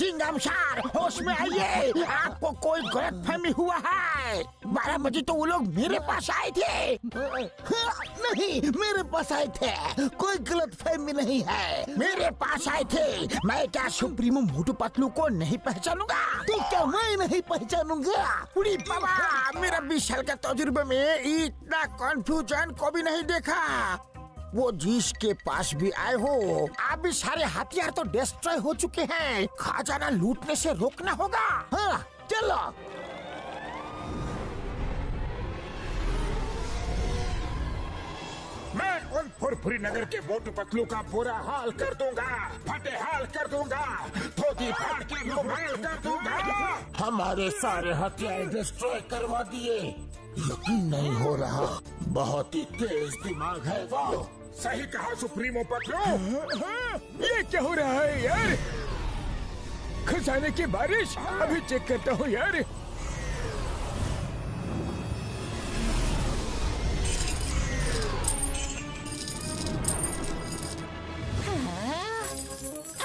चिंगम सर, होश में आइए। आपको कोई गलतफहमी हुआ है? 12 बजे तो वो लोग मेरे पास आए थे। नहीं, मेरे पास आए थे। कोई गलतफहमी नहीं है, मेरे पास आए थे। मैं क्या सुप्रीमो मोटू पतलू को नहीं पहचानूंगा? तो क्या मैं नहीं पहचानूंगा? उड़ी बाबा, मेरा 20 साल का तजुर्बे में इतना कंफ्यूजन को भी नहीं देखा। वो जिसके पास भी आए हो, आप भी सारे हथियार तो डिस्ट्रॉय हो चुके हैं। खजाना लूटने से रोकना होगा। हाँ, चलो। मैं उन फुरफुरी नगर के मोटू पतलू का बुरा हाल कर दूंगा, फटे हाल कर दूंगा, धोती फाड़ के रुमाल कर दूंगा। हमारे सारे हथियार डिस्ट्रॉय करवा दिए। यकीन नहीं हो रहा, बहुत ही तेज दिमाग है वो। सही कहा सुप्रीमो पतलू। ये क्या हो रहा है यार? खजाने की बारिश। अभी चेक करता हूँ यार।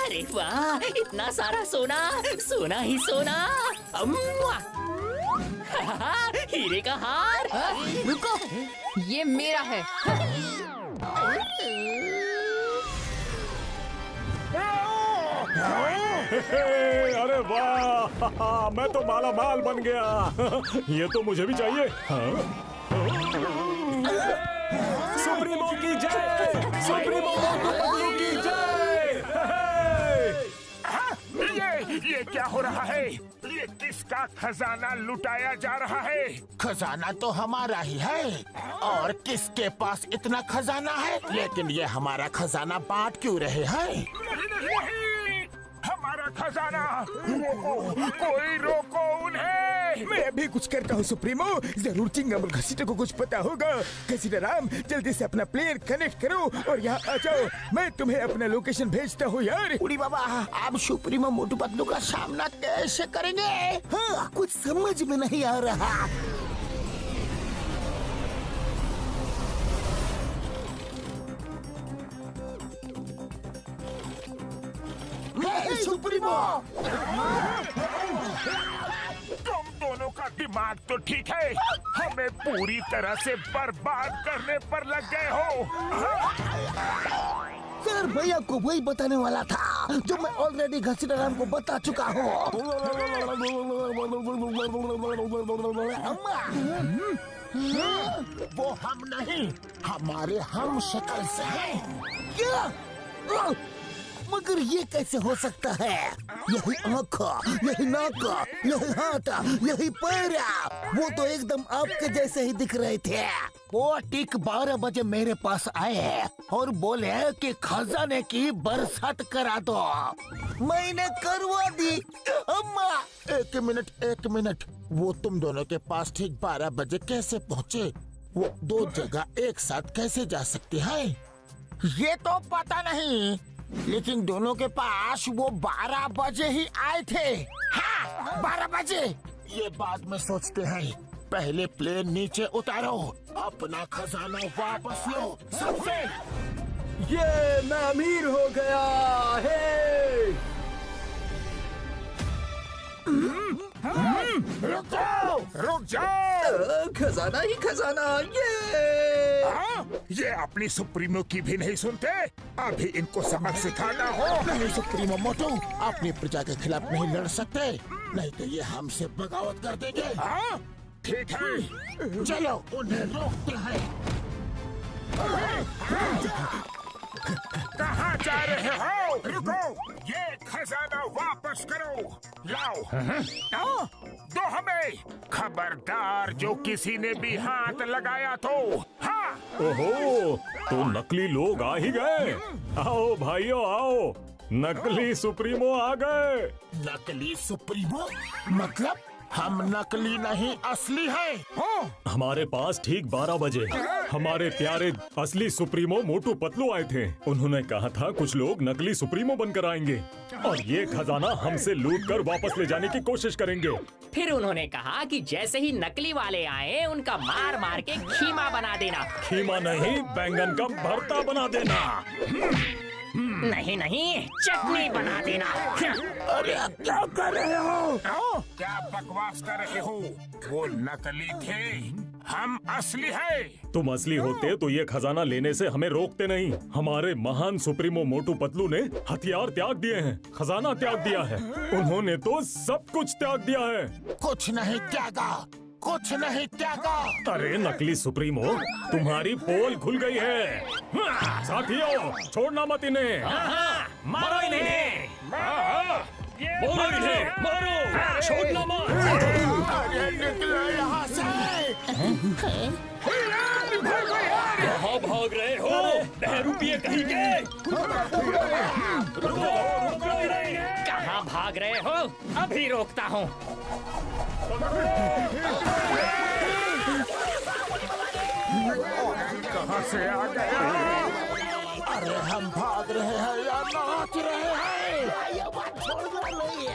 अरे वाह, इतना सारा सोना, सोना ही सोना। अम्मा! हीरे का हार। रुको, ये मेरा है। अरे वाह, मैं तो माला माल बन गया। ये तो मुझे भी चाहिए। सुप्रीमो की जय, सुप्रीमो मोटू पतलू की जय। ये क्या हो रहा है? ये किसका खजाना लुटाया जा रहा है? खजाना तो हमारा ही है, और किसके पास इतना खजाना है? लेकिन ये हमारा खजाना बांट क्यों रहे हैं? नहीं, हमारा खजाना रोको, कोई रोको उन्हें। मैं अभी कुछ करता हूँ सुप्रीमो। जरूर चिंगम और घसीटे को कुछ पता होगा। घसीटा राम, जल्दी से अपना प्लेयर कनेक्ट करो और यहाँ आ जाओ। मैं तुम्हें अपना लोकेशन भेजता हूँ यार। उड़ी बाबा, आप सुप्रीमो मोटू पतलू का सामना कैसे करेंगे? हाँ, कुछ समझ में नहीं आ रहा। सुप्रीमो, तुम दोनों का दिमाग तो ठीक है, हमें पूरी तरह से बर्बाद करने पर लग गए हो। सर भैया को वही बताने वाला था जो मैं ऑलरेडी घसीटा राम को बता चुका हूँ। वो हम नहीं, हमारे हम शक्ल से हैं। क्या? मगर ये कैसे हो सकता है? यही आँख, यही नाक, यही हाथ, यही पैर, वो तो एकदम आपके जैसे ही दिख रहे थे। वो ठीक 12 बजे मेरे पास आए और बोले कि खजाने की बरसात करा दो। मैंने करवा दी। अम्मा, एक मिनट, वो तुम दोनों के पास ठीक 12 बजे कैसे पहुँचे? वो दो जगह एक साथ कैसे जा सकते हैं? ये तो पता नहीं, लेकिन दोनों के पास वो 12 बजे ही आए थे। हाँ, 12 बजे। ये बाद में सोचते हैं, पहले प्लेन नीचे उतारो, अपना खजाना वापस लो सबसे। ये मैं अमीर हो गया है। रुक जाओ। खजाना ही खजाना। ये ये अपनी सुप्रीमो की भी नहीं सुनते। अभी इनको सबक सिखाना हो। नहीं सुप्रीमो मोटू, अपनी प्रजा के खिलाफ नहीं लड़ सकते, नहीं तो ये हमसे बगावत कर देंगे। हाँ, ठीक है, चलो उन्हें रोकते हैं। कहाँ जा रहे हो? रुको, ये खजाना वापस करो। लाओ, दो हमें। खबरदार, जो किसी ने भी हाथ लगाया तो। हाँ। ओहो, तो नकली लोग आ ही गए। आओ भाइयों आओ, नकली सुप्रीमो आ गए। नकली सुप्रीमो? मतलब हम नकली नहीं असली हैं। हमारे पास ठीक 12 बजे हमारे प्यारे असली सुप्रीमो मोटू पतलू आए थे। उन्होंने कहा था कुछ लोग नकली सुप्रीमो बनकर आएंगे और ये खजाना हमसे लूट कर वापस ले जाने की कोशिश करेंगे। फिर उन्होंने कहा कि जैसे ही नकली वाले आए, उनका मार मार के खीमा बना देना। खीमा नहीं, बैंगन का भरता बना देना। नहीं, चटनी बना देना। अरे क्या कर रहे हो? क्या बकवास कर रहे हो? वो नकली थे, हम असली हैं। तुम असली होते तो ये खजाना लेने से हमें रोकते नहीं। हमारे महान सुप्रीमो मोटू पतलू ने हथियार त्याग दिए हैं, खजाना त्याग दिया है। उन्होंने तो सब कुछ त्याग दिया है। कुछ नहीं त्यागा, कुछ नहीं त्यागा। अरे नकली सुप्रीमो, तुम्हारी पोल खुल गई है। साथियों, छोड़ना मत इन्हें। मारो इन्हें। मारो इन्हें, मारो, छोड़ना मत। अरे निकलो यहाँ से। कहाँ भाग रहे हो? बहरूपिये कहीं के? रुको, कहाँ भाग रहे हो? अभी रोकता हूँ। कहाँ से आ गया? अरे हम भाग रहे हैं या नाच रहे हैं? ये बात छोड़ दो नहीं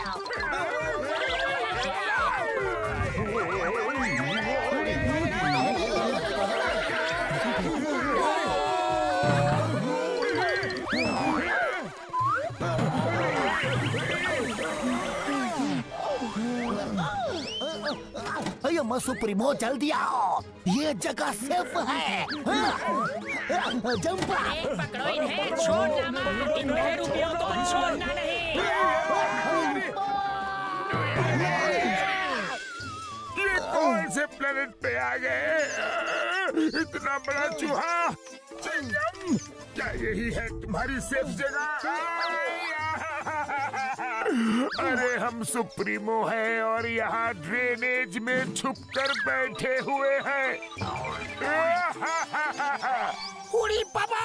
अरे मैं सुप्रीमो जल्दी आओ, ये जगह सेफ है। जंप पकड़ो इन्हें, छोड़ना मत, इन बहरूपियों को छोड़ना नहीं। ये कौन से प्लेनेट पे आ गए? इतना बड़ा चूहा! चिंगम, क्या यही है तुम्हारी सेफ जगह? अरे हम सुप्रीमो हैं और यहाँ ड्रेनेज में छुपकर बैठे हुए हैं। उड़ी बाबा,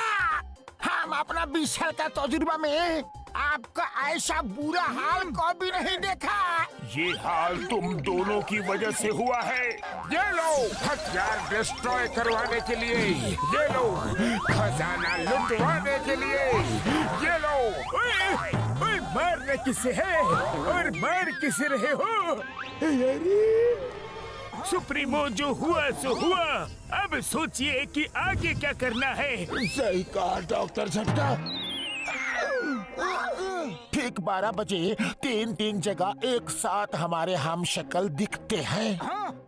हम अपना 20 साल का तजुर्बा में आपका ऐसा बुरा हाल कभी नहीं देखा। ये हाल तुम दोनों की वजह से हुआ है। ये लो हथियार डिस्ट्रॉय करवाने के लिए, ये लो खजाना लुटवाने के लिए, ये लो। ओए, मारने किसे है और मार किसे रहे हो? सुप्रीमो जो हुआ सो हुआ, अब सोचिए कि आगे क्या करना है। सही कहा डॉक्टर झटका। ठीक 12 बजे 3 जगह एक साथ हमारे हम शक्ल दिखते हैं।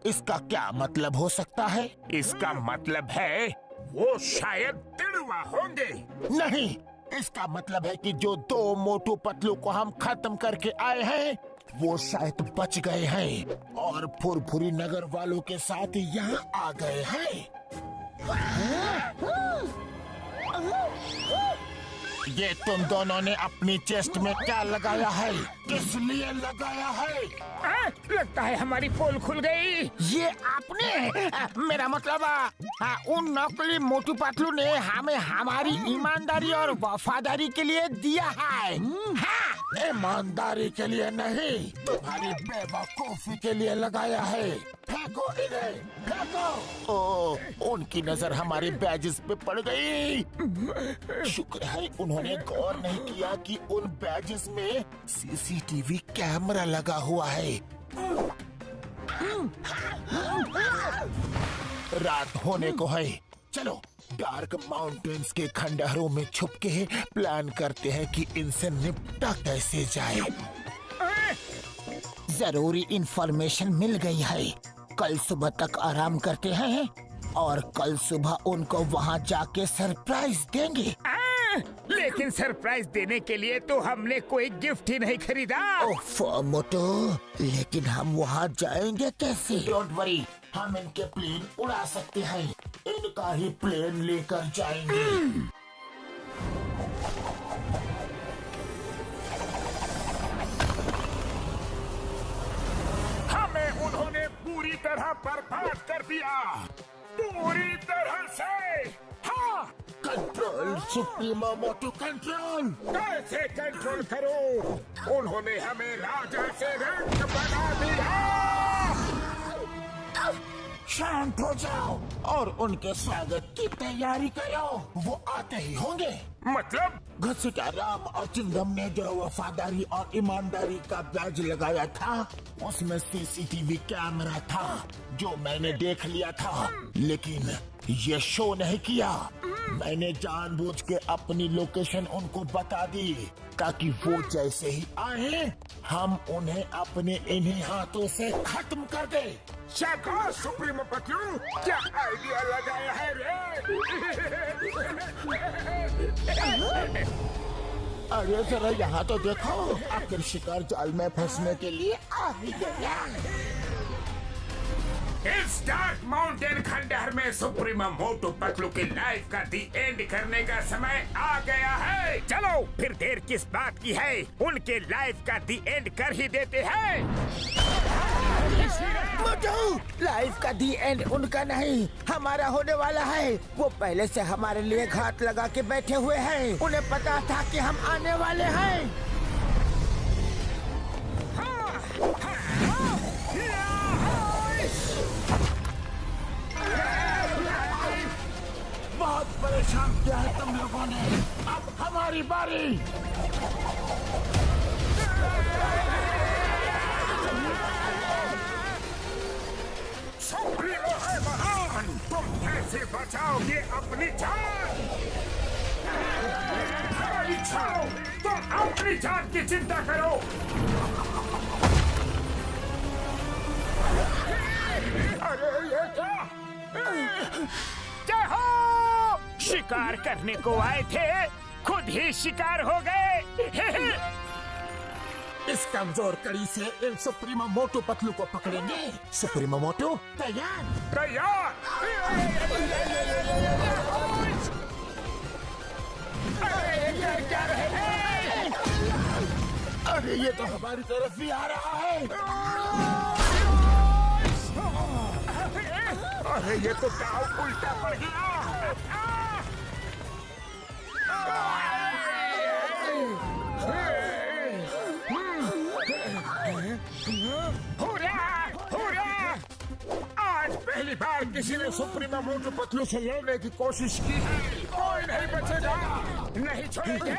इसका क्या मतलब हो सकता है? इसका मतलब है वो शायद तिड़वा होंगे। नहीं, इसका मतलब है कि जो 2 मोटू पतलू को हम खत्म करके आए हैं वो शायद बच गए हैं और फुरफुरी नगर वालों के साथ यहाँ आ गए हैं। ये तुम दोनों ने अपनी चेस्ट में क्या लगाया है? किस लिए लगाया है? लगता है हमारी पोल खुल गई। ये आपने, मेरा मतलब उन नकली मोटू पतलू ने हमें हमारी ईमानदारी और वफादारी के लिए दिया है। हाँ, ईमानदारी के लिए नहीं, तुम्हारी बेवकूफी के लिए लगाया है। फेंको इन्हें, फेंको। ओ, उनकी नजर हमारे बैजेस पे पड़ गई। शुक्र है उन्होंने गौर नहीं किया कि उन बैजेस में सीसीटीवी कैमरा लगा हुआ है। रात होने को है, चलो डार्क माउंटेन्स के खंडहरों में छुप के प्लान करते हैं कि इनसे निपटा कैसे जाए। जरूरी इंफॉर्मेशन मिल गई है। कल सुबह तक आराम करते हैं और कल सुबह उनको वहाँ जाके सरप्राइज देंगे। लेकिन सरप्राइज देने के लिए तो हमने कोई गिफ्ट ही नहीं खरीदा। ओफ मोटो, लेकिन हम वहाँ जाएंगे कैसे? डोंट वरी, हम इनके प्लेन उड़ा सकते हैं। इनका ही प्लेन लेकर जाएंगे। हमें उन्होंने पूरी तरह बर्बाद कर दिया, पूरी तरह से। हाँ, कंट्रोल सुप्रीमो मोटू, कंट्रोल। कैसे कंट्रोल करो? उन्होंने हमें राजा से रंग बना दिया। शांत हो जाओ और उनके स्वागत की तैयारी करो। वो आते ही होंगे। मतलब? घसीटा राम और चिंगम ने जो वफादारी और ईमानदारी का बैज लगाया था उसमें सीसीटीवी कैमरा था जो मैंने देख लिया था, लेकिन ये शो नहीं किया। मैंने जानबूझ के अपनी लोकेशन उनको बता दी ताकि वो जैसे ही आए हम उन्हें अपने इन्हीं हाथों से खत्म कर दे। शाबाश सुप्रीमो पतलू, क्या आइडिया लगाया है रे? अरे जरा यहाँ तो देखो, आखिर शिकार जाल में फंसने के लिए आ ही गया। इस डार्क माउंटेन खंडहर में सुप्रीमो मोटू पतलू की लाइफ का दी एंड करने का समय आ गया है। चलो फिर देर किस बात की है, उनके लाइफ का दी एंड कर ही देते हैं। लाइफ का दी एंड उनका नहीं, हमारा होने वाला है। वो पहले से हमारे लिए घात लगा के बैठे हुए हैं। उन्हें पता था कि हम आने वाले हैं। बहुत परेशान किया है तुम लोगों ने। अब हमारी बारी। सुप्रीमो है महान, तुम कैसे बचाओगे अपनी जान? हमारी छाओ, तुम अपनी जान की चिंता करो। अरे ये क्या? क्या हो? शिकार करने को आए थे, खुद ही शिकार हो गए। इस कमजोर कड़ी से इन सुप्रीमो मोटू पतलू को पकड़ेंगे। सुप्रीमो मोटू तैयार। तैयार। अरे ये तो हमारी तरफ भी आ रहा है। अरे ये तो दाव उल्टा पड़ गया। आज पहली बार किसी ने सुप्रीमो मोटू पतलू से लड़ने की कोशिश की है। कोई नहीं बचेगा, नहीं छोड़ेंगे।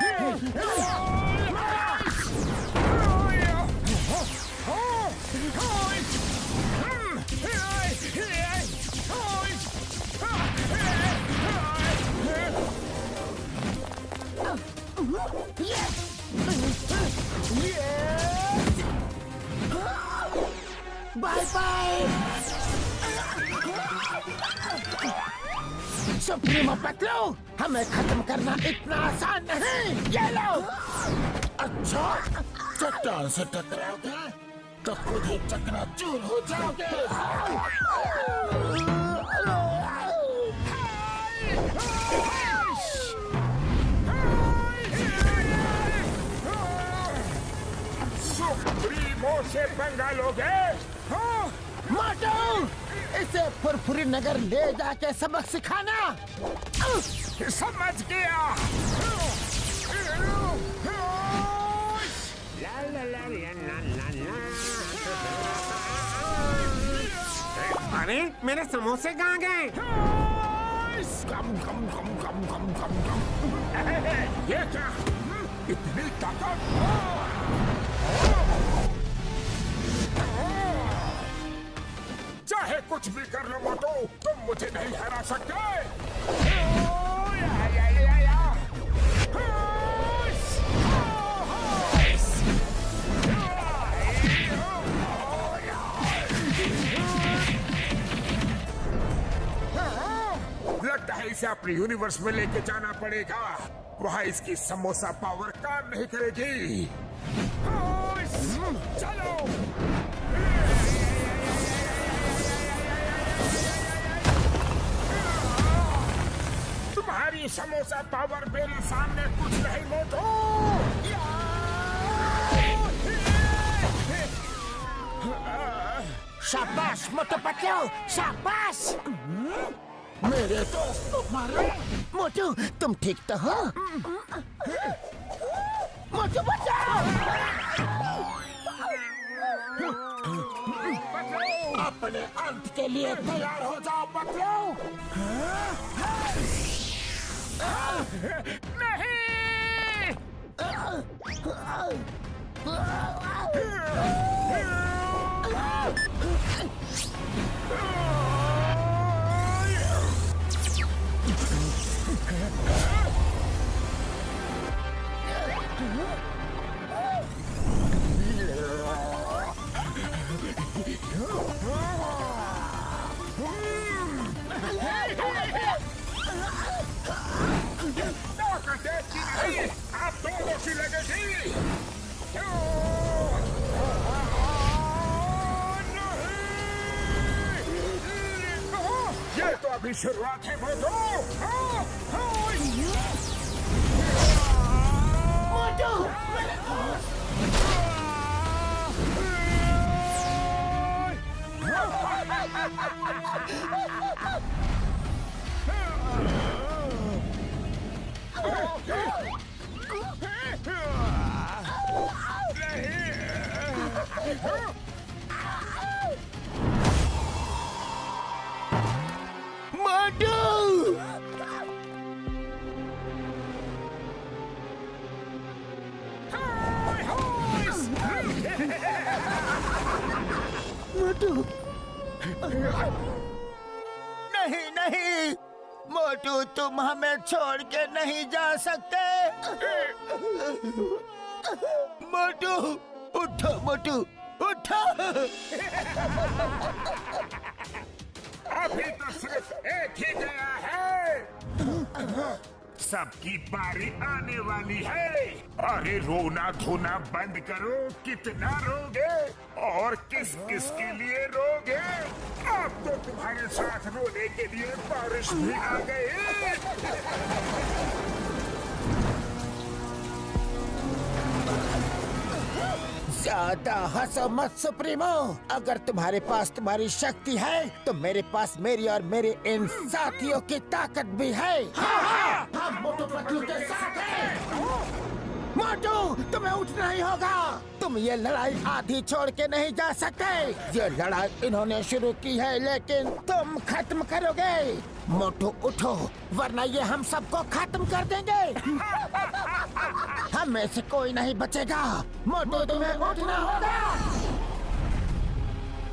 बाय बाय सुप्रीमो पतलू, हमें खत्म करना इतना आसान नहीं। ये लो। अच्छा, चट्टान से टकराओगे तो खुद ही चकनाचूर हो जाओगे। सुप्रीमो से पंगा लोगे? मोटू, इसे फुरफुरी नगर ले जाके सबक सिखाना। समझ गया। अरे मेरे समोसे कहाँ गए? ये क्या? इतनी ताकत? चाहे कुछ भी कर लो मोटू, तुम मुझे नहीं हरा सकते। लगता है इसे अपने यूनिवर्स में लेके जाना पड़ेगा। वहाँ इसकी समोसा पावर काम नहीं करेगी। चलो। तुम्हारी समोसा पावर मेरे सामने कुछ नहीं मोटू। शाबाश मोटू पतलू, शाबाश। मेरे दोस्त को मारो। मोटू, तुम ठीक तो हो? मोटू बचाओ। अपने अंत के लिए तैयार हो जाओ पतलू। नहीं। आप दोनों की लगेगी। ये तो अभी शुरुआत है मोटू। तुम हमें छोड़ के नहीं जा सकते। मोटू उठो, मोटू उठो। अभी तो सिर्फ एक ही गया है, सबकी बारी आने वाली है। अरे रोना धोना बंद करो, कितना रोगे और किस किस के लिए रोगे? अब तो तुम्हारे साथ रोने के लिए बारिश भी आ गई। ज्यादा हंसो मत सुप्रीमो। अगर तुम्हारे पास तुम्हारी शक्ति है तो मेरे पास मेरी और मेरे इन साथियों की ताकत भी है। हम मोटू पतलू के साथ हैं। मोटू, तुम्हें उठना ही होगा। तुम ये लड़ाई आधी छोड़ के नहीं जा सकते। ये लड़ाई इन्होंने शुरू की है लेकिन तुम खत्म करोगे। मोटू उठो, वरना ये हम सबको खत्म कर देंगे। हम में से कोई नहीं बचेगा। मोटू, तुम्हें उठना होगा।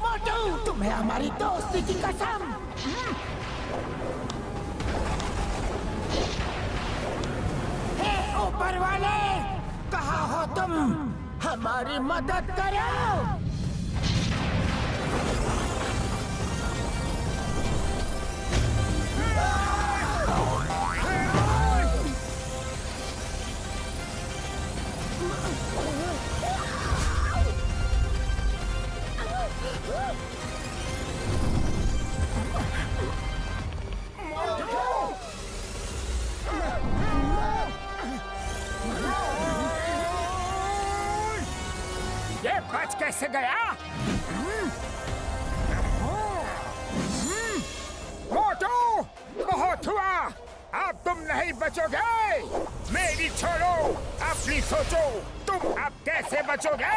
मोटू, तुम्हें हमारी दोस्ती की कसम। हे ऊपर वाले, कहाँ हो तुम? हमारी मदद करो। ये बच कैसे गया? मोटू, बहुत हुआ, अब तुम नहीं बचोगे। मेरी छोड़ो, अपनी सोचो, तुम अब कैसे बचोगे?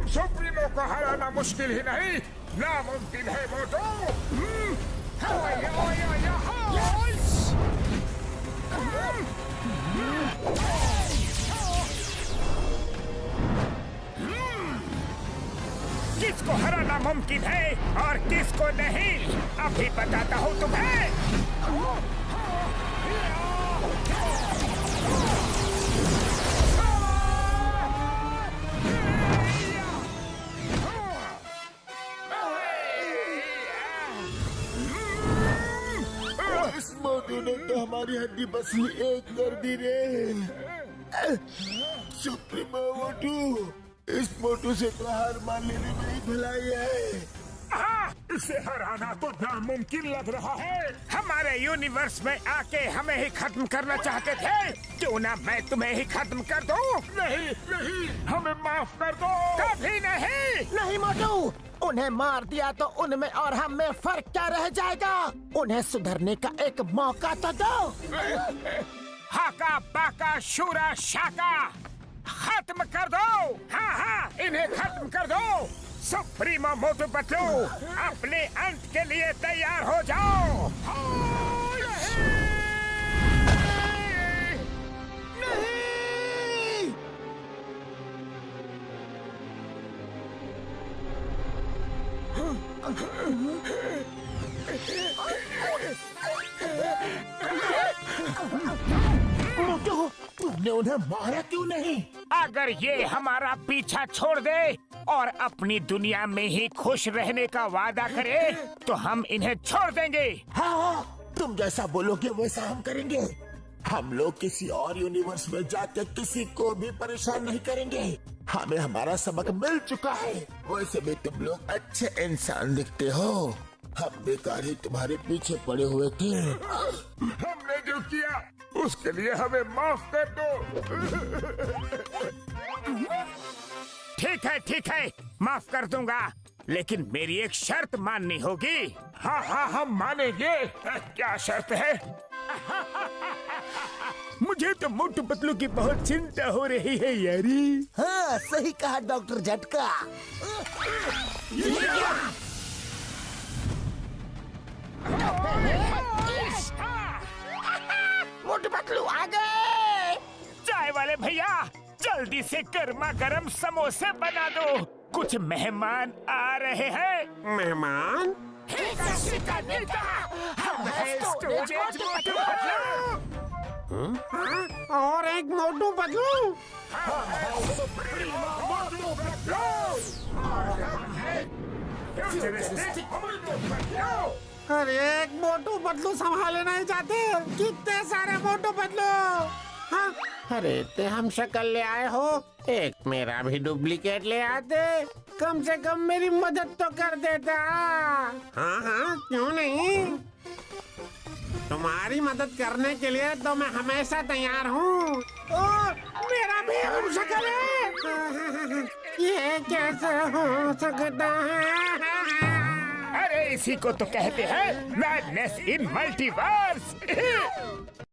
सुप्रीमो को हराना मुश्किल ही नहीं, नामुमकिन है मोटू। किसको हराना मुमकिन है और किसको नहीं, अभी बताता हूँ तुम्हें। इस मोटू ने तो हमारी हड्डी बसी एक कर दी रे। सुप्रीमो मोटू, इस मोटू से तो हार मान लेने में ही भलाई है। इसे हराना तो नामुमकिन लग रहा है। हमारे यूनिवर्स में आके हमें ही खत्म करना चाहते थे, क्यों ना मैं तुम्हें ही खत्म कर दूं? नहीं नहीं, हमें माफ कर दो। कभी नहीं। नहीं मोटू, उन्हें मार दिया तो उनमें और हम में फर्क क्या रह जाएगा? उन्हें सुधरने का एक मौका तो दो। हाका बाका शूरा शाका, खत्म कर दो। हाँ हाँ, इन्हें खत्म कर दो। सुप्रीमो मोटू पतलू, अपने अंत के लिए तैयार हो जाओ। नहीं। मोटू, तुमने उन्हें मारा क्यों नहीं? अगर ये हमारा पीछा छोड़ दे और अपनी दुनिया में ही खुश रहने का वादा करे तो हम इन्हें छोड़ देंगे। हाँ, तुम जैसा बोलोगे वैसा हम करेंगे। हम लोग किसी और यूनिवर्स में जाकर किसी को भी परेशान नहीं करेंगे। हमें हमारा सबक मिल चुका है। वैसे भी तुम लोग अच्छे इंसान दिखते हो। हम बेकार ही तुम्हारे पीछे पड़े हुए थे। हमने जो किया उसके लिए हमें माफ कर दो। ठीक है, माफ कर दूंगा, लेकिन मेरी एक शर्त माननी होगी। हाँ हाँ, हम मानेंगे। क्या शर्त है? मुझे तो मोटू पतलू की बहुत चिंता हो रही है यारी। हाँ, सही कहा डॉक्टर झटका। मोटू पतलू आ गए। चाय वाले भैया जल्दी से गर्मा गर्म समोसे बना दो, कुछ मेहमान आ रहे हैं। मेहमान? हम हैं स्टोरेज मोटू पतलू। और एक मोटू पतलू। अरे एक मोटू पतलू संभाले नहीं जाते, कितने सारे मोटू पतलू। हाँ? अरे ते हम शक्ल ले आए हो, एक मेरा भी डुप्लीकेट ले आते, कम से कम मेरी मदद तो कर देता। हाँ हाँ क्यों नहीं, तुम्हारी मदद करने के लिए तो मैं हमेशा तैयार हूँ। मेरा भी हम शक्ल है, ये कैसे हो सकता है? अरे इसी को तो कहते हैं मैडनेस इन मल्टीवर्स।